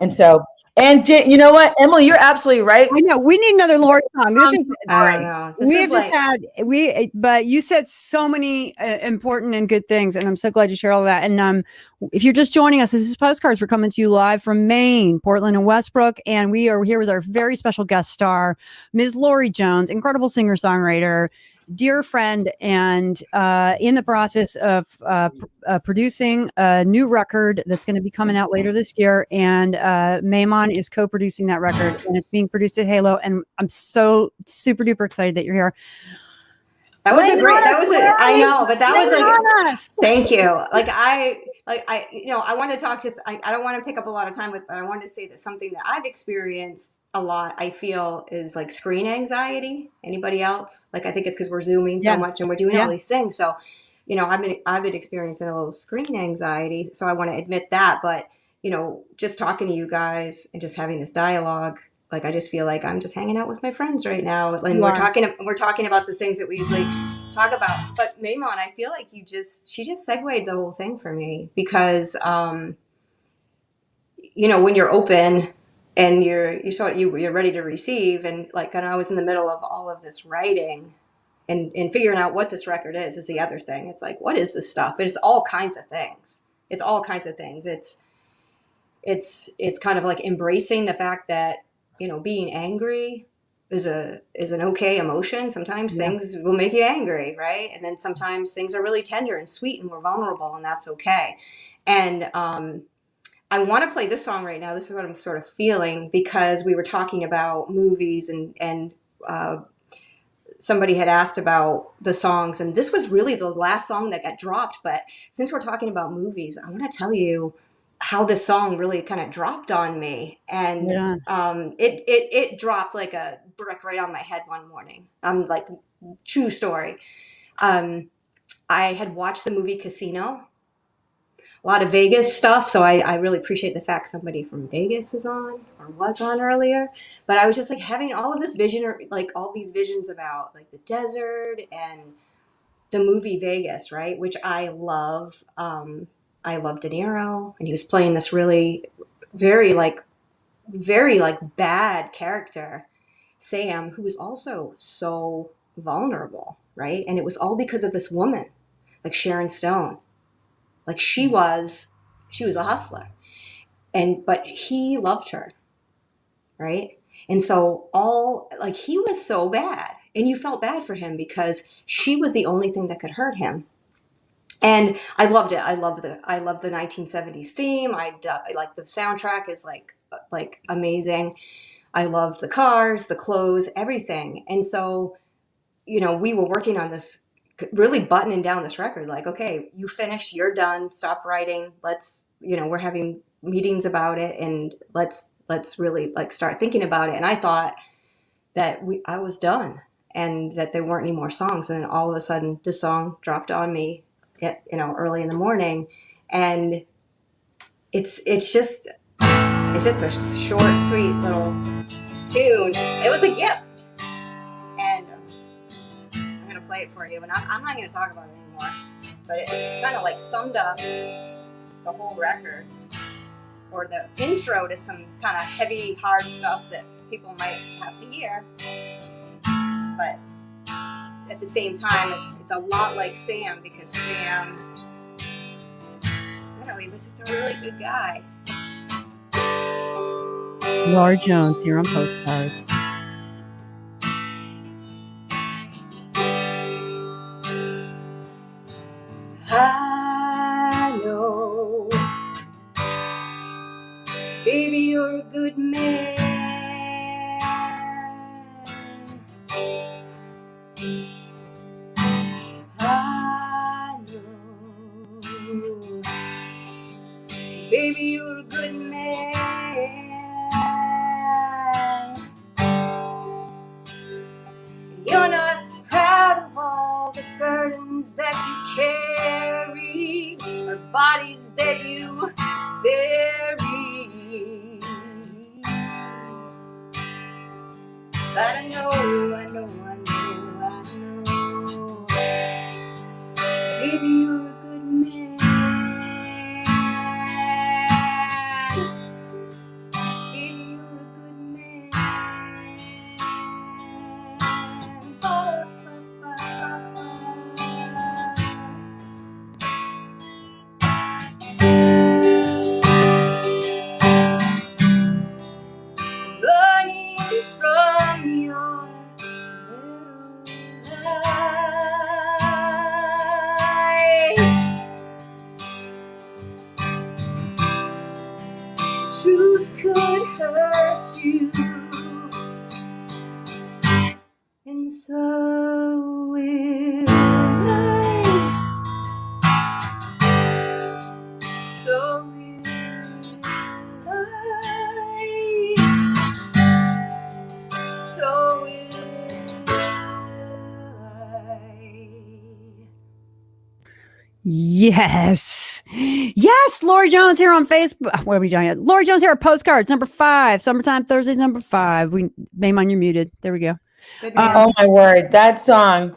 And so, and you know what, Emily, you're absolutely right. I know we need another Laurie song. This is, I don't know. But you said so many important and good things, and I'm so glad you shared all of that. And if you're just joining us, this is Postcards. We're coming to you live from Maine, Portland, and Westbrook, and we are here with our very special guest star, Ms. LAURIE Jones, incredible singer-songwriter, dear friend, and in the process of producing a new record that's going to be coming out later this year. And Mehuman is co-producing that record, and it's being produced at Halo. And I'm so super duper excited that you're here. I know, but that was like, thank you. Like like I want to talk just I don't want to take up a lot of time with, but I wanted to say that something that I've experienced a lot, I feel, is like screen anxiety. Anybody else? Like, I think it's because we're zooming so Yeah. much and we're doing Yeah. all these things. So, I've been experiencing a little screen anxiety. So I want to admit that, but just talking to you guys and just having this dialogue, like, I just feel like I'm just hanging out with my friends right now, and You are. we're talking about the things that we usually talk about. But Mehuman, I feel like she just segued the whole thing for me, because when you're open and you're ready to receive, and like, and I was in the middle of all of this writing and figuring out what this record is the other thing. It's like, what is this stuff? It's all kinds of things. It's all kinds of things. It's kind of like embracing the fact that being angry is an okay emotion. Sometimes things will make you angry, right? And then sometimes things are really tender and sweet and we're vulnerable, and that's okay. And I want to play this song right now. This is what I'm sort of feeling, because we were talking about movies, and somebody had asked about the songs, and this was really the last song that got dropped. But since we're talking about movies, I want to tell you how this song really kind of dropped on me. And it dropped like a brick right on my head one morning. I'm like, true story. I had watched the movie Casino, a lot of Vegas stuff. So I really appreciate the fact somebody from Vegas is on, or was on earlier. But I was just like having all of this vision, or like all these visions about like the desert and the movie Vegas, right? Which I love. I love De Niro, and he was playing this really very like bad character, Sam, who was also so vulnerable, right? And it was all because of this woman, like Sharon Stone. Like, she was a hustler, but he loved her, right? And so he was so bad, and you felt bad for him because she was the only thing that could hurt him. And I loved it. I love the 1970s theme. I like the soundtrack is like amazing. I loved the cars, the clothes, everything. And so, we were working on this, really buttoning down this record. Like, okay, you finished, you're done, stop writing. Let's, we're having meetings about it, and let's really like start thinking about it. And I thought that I was done, and that there weren't any more songs. And then all of a sudden this song dropped on me early in the morning, and it's just a short, sweet little tune. It was a gift, and I'm gonna play it for you. And I'm not gonna talk about it anymore, but it kind of like summed up the whole record, or the intro to some kind of heavy, hard stuff that people might have to hear. But at the same time, it's a lot like Sam, because Sam, he was just a really good guy. LAURIE Jones here on Postcards. I know, baby, you're a good man. I know, baby, you're a good man. You're not proud of all the burdens that you carry, or bodies that you bury. But I know, baby, you're a good man. Baby, you're a good man. Running from your little eyes, Yes. Yes. Laurie Jones here on Facebook. What are we doing? Laurie Jones here at Postcards, number 5. Summertime Thursdays, number 5. Mehuman, you're muted. There we go. Good man. Oh my word, that song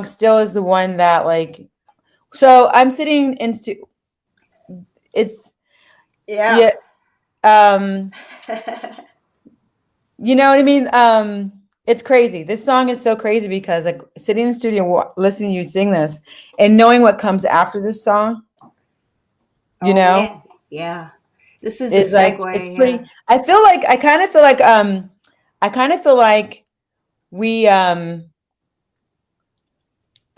still is the one that like. So I'm sitting it's Yeah. you know what I mean? It's crazy. This song is so crazy because like sitting in the studio listening to you sing this and knowing what comes after this song, you know, man. Yeah. This is the is like segue. it's Yeah. pretty. I kind of feel like we I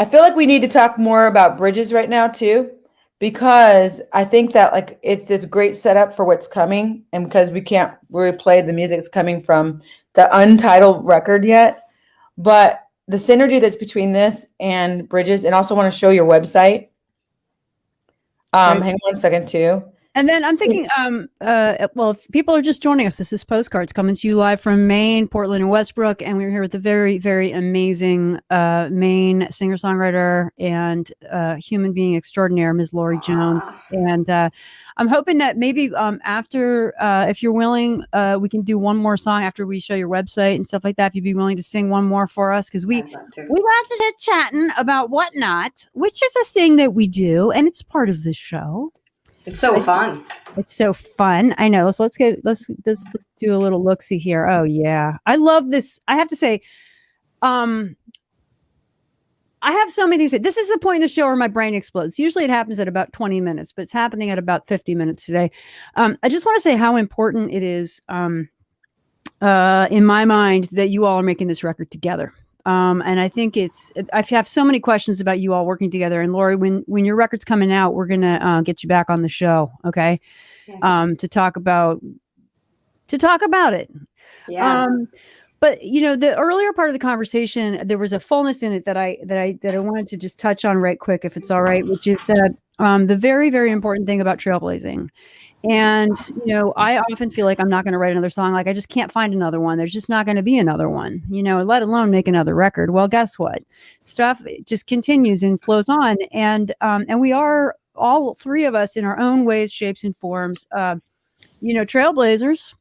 feel like we need to talk more about bridges right now too, because I think that like it's this great setup for what's coming, and because we can't really play the music that's coming from the untitled record yet, but the synergy that's between this and bridges, and also want to show your website. Right. Hang on 1 second too. And then I'm thinking, well, if people are just joining us, this is Postcards coming to you live from Maine, Portland, and Westbrook. And we're here with the very, very amazing Maine singer-songwriter and human being extraordinaire, Ms. LAURIE Jones. And I'm hoping that maybe after, if you're willing, we can do one more song after we show your website and stuff like that. If you'd be willing to sing one more for us, because we love to chatting about whatnot, which is a thing that we do, and it's part of the show. It's so fun. It's so fun. I know. So let's do a little look-see here. Oh yeah. I love this. I have to say, I have so many things. This is the point in the show where my brain explodes. Usually it happens at about 20 minutes, but it's happening at about 50 minutes today. I just want to say how important it is in my mind that you all are making this record together. And I think I have so many questions about you all working together. And Laurie, when your record's coming out, we're going to get you back on the show. Okay. Yeah. To talk about it. Yeah. But you know, the earlier part of the conversation, there was a fullness in it that I wanted to just touch on right quick, if it's all right, which is that, the very, very important thing about trailblazing. And, you know, I often feel like I'm not going to write another song. Like I just can't find another one. There's just not going to be another one, you know, let alone make another record. Well, guess what? Stuff just continues and flows on. And we are all three of us in our own ways, shapes and forms, you know, trailblazers.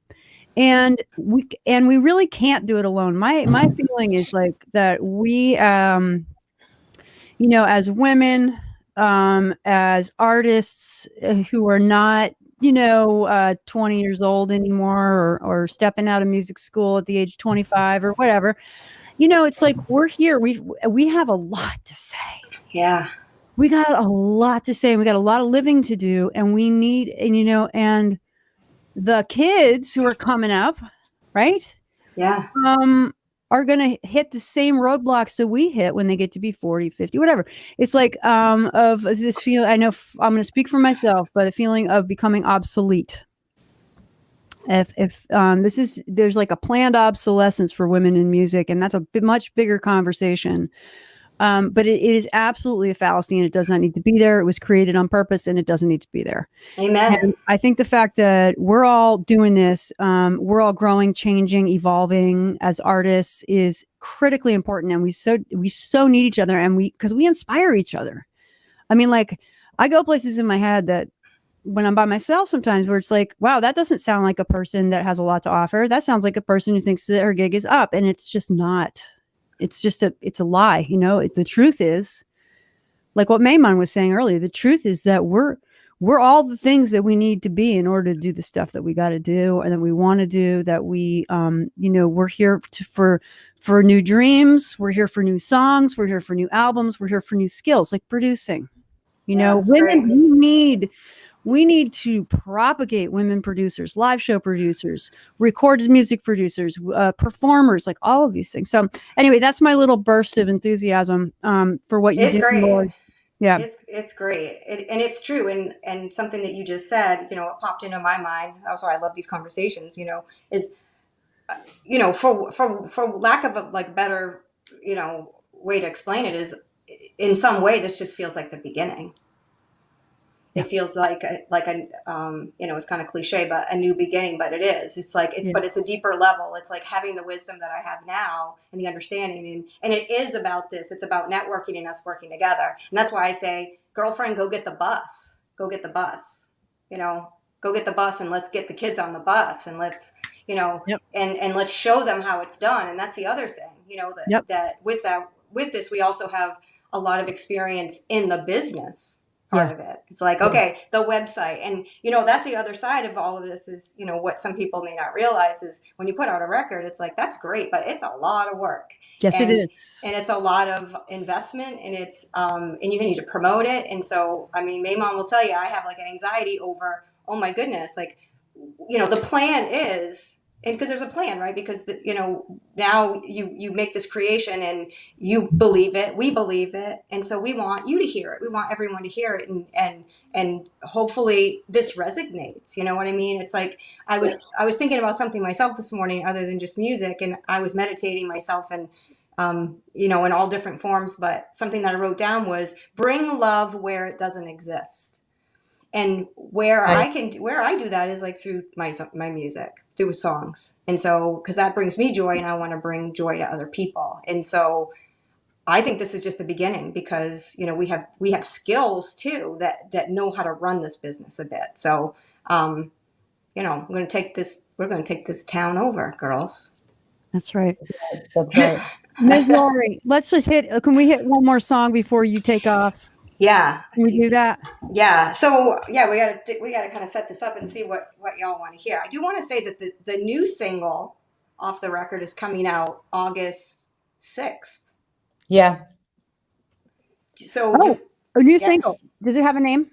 And we really can't do it alone. My feeling is like that we, you know, as women, as artists who are not, you know, 20 years old anymore, or stepping out of music school at the age of 25 or whatever, you know, it's like, we're here. We have a lot to say. Yeah. We got a lot to say. We got a lot of living to do, and we need, and, you know, and the kids who are coming up, right? Yeah. Are going to hit the same roadblocks that we hit when they get to be 40, 50, whatever. It's like, of this feel, I know I'm going to speak for myself, but a feeling of becoming obsolete. If there's like a planned obsolescence for women in music, and that's a much bigger conversation. But it is absolutely a fallacy, and it does not need to be there. It was created on purpose, and it doesn't need to be there. Amen. And I think the fact that we're all doing this, we're all growing, changing, evolving as artists is critically important. And we so need each other, and because we inspire each other. I mean, like, I go places in my head that when I'm by myself sometimes where it's like, wow, that doesn't sound like a person that has a lot to offer. That sounds like a person who thinks that her gig is up, and it's just not. It's just it's a lie. You know, the truth is, like what Mehuman was saying earlier, the truth is that we're all the things that we need to be in order to do the stuff that we got to do and that we want to do, that we, you know, we're here for new dreams. We're here for new songs. We're here for new albums. We're here for new skills, like producing, you know, women, we need to propagate women producers, live show producers, recorded music producers, performers, like all of these things. So anyway, that's my little burst of enthusiasm for what you It's do. great. Lord. Yeah, it's great. And it's true. And something that you just said, you know, it popped into my mind. That's why I love these conversations, you know, is, you know, for lack of a like better, you know, way to explain it, is in some way, this just feels like the beginning. Yeah. It feels like it's kind of cliche, but a new beginning, but it is. It's like, but it's a deeper level. It's like having the wisdom that I have now and the understanding. And it is about this. It's about networking and us working together. And that's why I say, girlfriend, go get the bus. Go get the bus. Go get the bus and let's get the kids on the bus and let's, Yep. and let's show them how it's done. And that's the other thing, that with this, we also have a lot of experience in the business part of it. It's like, okay, the website. And, that's the other side of all of this is, what some people may not realize is when you put out a record, it's like, that's great, but it's a lot of work. Yes, it is. And it's a lot of investment and it's, and you need to promote it. And so, I mean, Mehuman will tell you, I have like anxiety over, oh my goodness, like, the plan is, and because there's a plan, right? Because now you make this creation and you believe it, we believe it, and so we want you to hear it. We want everyone to hear it, and hopefully this resonates. You know what I mean? It's like I was thinking about something myself this morning, other than just music, and I was meditating myself and in all different forms. But something that I wrote down was bring love where it doesn't exist. And where I do that is like through my music, through songs. And so, because that brings me joy and I want to bring joy to other people. And so I think this is just the beginning because, we have skills too that know how to run this business a bit. So, we're going to take this town over, girls. That's right. That's right. Ms. Laurie, can we hit one more song before you take off? Yeah. Can we do that? Yeah. So we gotta kind of set this up and see what y'all want to hear. I do want to say that the new single off the record is coming out August 6th. Yeah. So a new single. Does it have a name?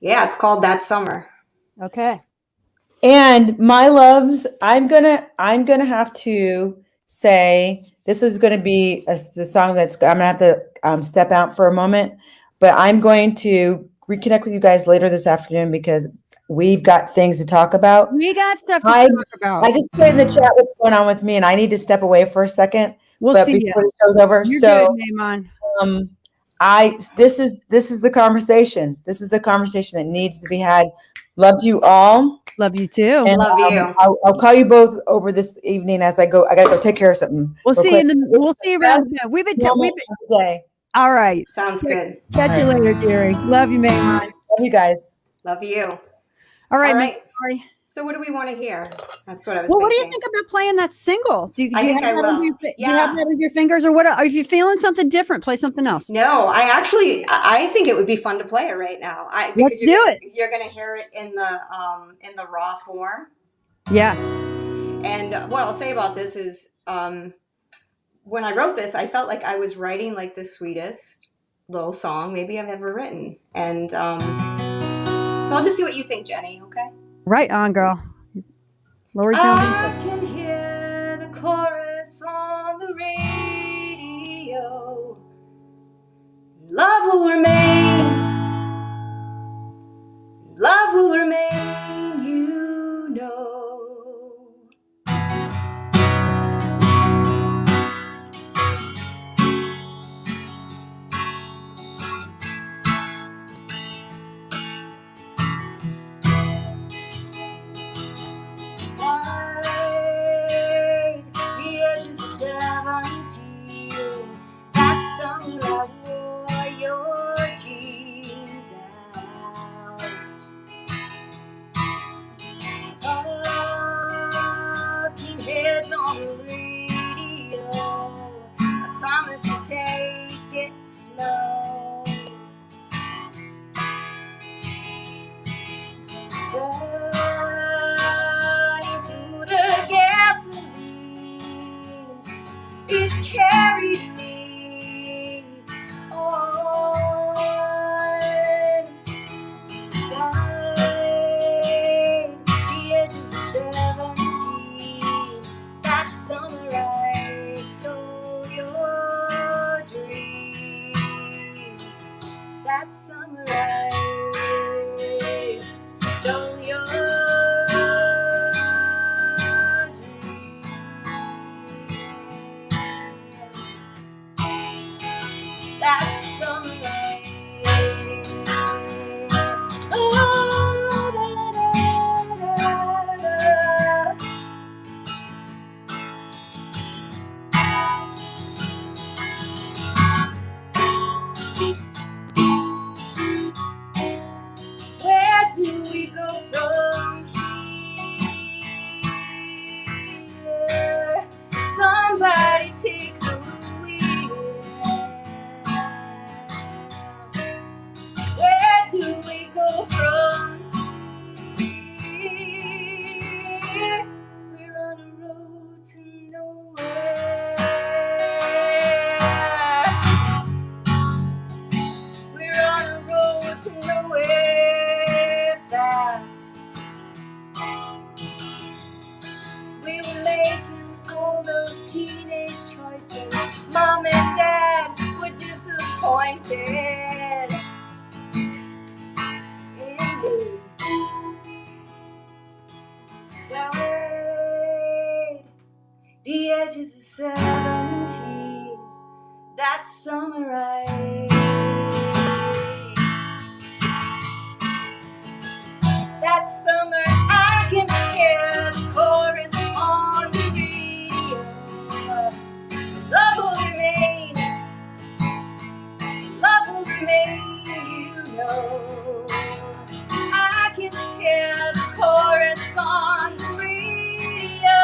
Yeah, it's called That Summer. Okay. And my loves, I'm gonna have to say this is going to be a song I'm gonna have to step out for a moment, but I'm going to reconnect with you guys later this afternoon because we've got things to talk about. We got stuff to talk about. I just put in the chat what's going on with me, and I need to step away for a second. We'll see before the show's over. You're so good, Mehuman. This is the conversation. This is the conversation that needs to be had. Love you all. Love you too. And, love you. I'll call you both over this evening as I go. I gotta go take care of something. We'll see you around. We've been day. All right. Sounds good. Catch you later, dearie. Love you, Mehuman. Love you guys. Love you. All right. Sorry. So what do we want to hear? That's what I was thinking. What do you think about playing that single? I think I will. Do you have that on your fingers or what? Are you feeling something different? Play something else. No, I think it would be fun to play it right now. Let's do it. You're going to hear it in the raw form. Yeah. And what I'll say about this is when I wrote this, I felt like I was writing like the sweetest little song maybe I've ever written. And so I'll just see what you think, Jenny, okay? Right on, girl. Laurie Jones. I can hear the chorus on the radio. Love will remain. Love will remain, you know. Take it slow. Burning through the gasoline, it carried me on. By the edges of 17, that summer I stole your dreams. That summer I stole your dreams. That summer I Where do we go from here? Somebody take the wheel. Where do we go from here? We're on a road to nowhere. We're on a road to nowhere fast. We were making all those teenage choices. Mom and Dad were disappointed in me. Well, wait, the edges of 17, that summer that summer I can hear the chorus on the radio. Love will remain, love will remain, you know. I can hear the chorus on the radio.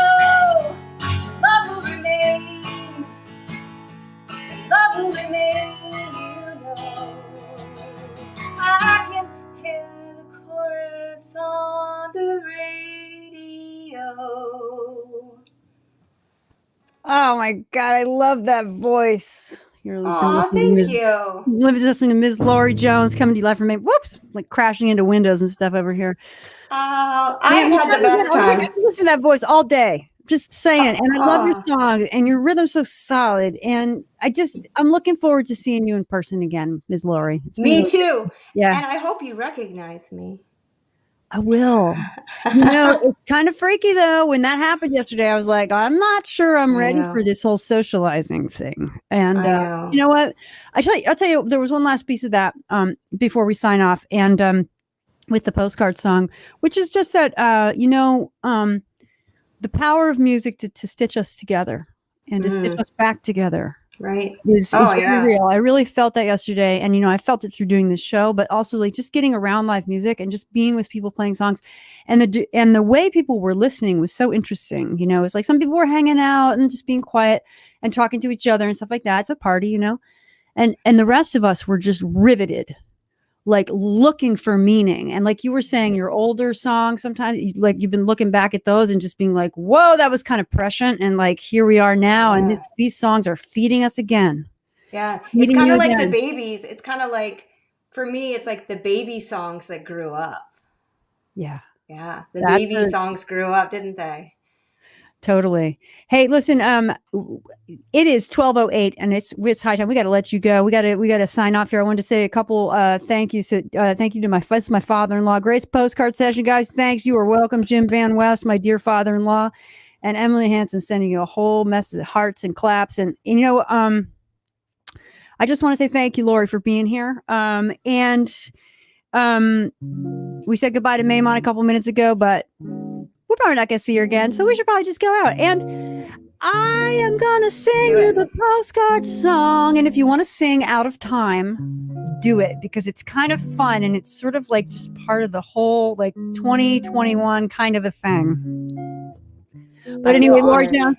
Love will remain, love will remain, you know. I can hear the chorus on the radio. Oh my God, I love that voice. You're Aw, thank you. listening to Ms. Laurie Jones coming to you live from Maine. Whoops, like crashing into windows and stuff over here. I've had the best time. I listen to that voice all day. Just saying. And I love your Aw. song and your rhythm's so solid. And I'm looking forward to seeing you in person again, Ms. Laurie. It's Me been- too. Yeah, And I hope you recognize me. I will. It's kind of freaky though. When that happened yesterday, I was like, I'm not sure I'm I ready know. for this whole socializing thing. And I know. you know what? I'll tell you, there was one last piece of that before we sign off, and with the postcard song, which is just that the power of music to stitch us together and to stitch us back together. Right. Is Oh, very yeah. real. I really felt that yesterday. And, I felt it through doing this show, but also like just getting around live music and just being with people playing songs. And the way people were listening was so interesting. It's like some people were hanging out and just being quiet and talking to each other and stuff like that. It's a party, and the rest of us were just riveted, like looking for meaning. And like you were saying, your older songs, sometimes you've been looking back at those and just being like, whoa, that was kind of prescient. And like, here we are now. Yeah. And these songs are feeding us again. Yeah. It's Meeting kind you of like again. the babies. It's kind of like, for me, it's like the baby songs that grew up. Yeah, Yeah. The That's baby a- songs grew up, didn't they? totally. Hey, listen, it is 12:08 and it's high time. We got to let you go. We got to sign off here. I wanted to say a couple thank yous. Thank you to my father-in-law. Grace postcard session, guys. Thanks. You are welcome. Jim Van West, my dear father-in-law, and Emily Hanson sending you a whole mess of hearts and claps. And I just want to say thank you, Laurie, for being here. We said goodbye to Mehuman a couple minutes ago, but we're probably not going to see her again. So we should probably just go out. And I am going to sing you the postcard song. And if you want to sing out of time, do it because it's kind of fun. And it's sort of like just part of the whole like 2021 kind of a thing. But anyway, Laurie Jones,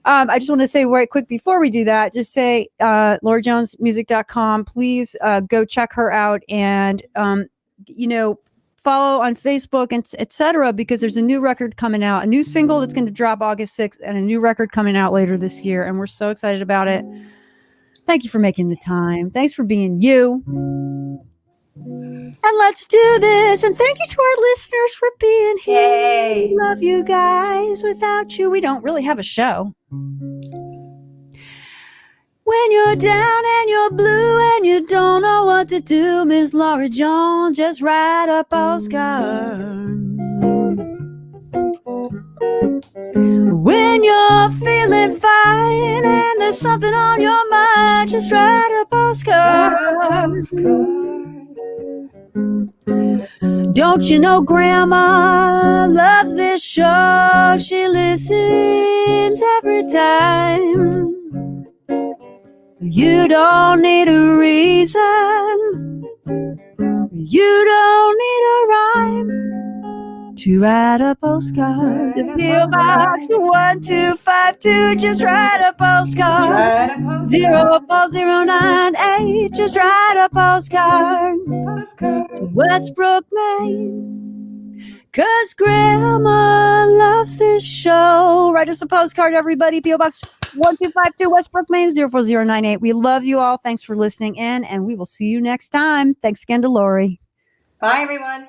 I just want to say right quick before we do that, just say LaurieJonesMusic.com. Please go check her out and, follow on Facebook and etc. because there's a new record coming out, a new single that's going to drop August 6th and a new record coming out later this year. And we're so excited about it. Thank you for making the time. Thanks for being you. And let's do this. And thank you to our listeners for being here. Yay. We love you guys. Without you, we don't really have a show. When you're down and you're blue and you don't know what to do, Miss Laurie Jones, just write a postcard. When you're feeling fine and there's something on your mind, just write a postcard. Don't you know Grandma loves this show? She listens every time. You don't need a reason. You don't need a rhyme to write a postcard. Write a P.O. Box postcard. 1252. Just write a postcard. Just write a postcard. 04098. Just write a postcard. Postcard. To Westbrook, Maine. 'Cause Grandma loves this show. Write us a postcard, everybody. P.O. Box 1252 Westbrook, Maine 04098. We love you all. Thanks for listening in, and we will see you next time. Thanks again to Laurie. Bye, everyone.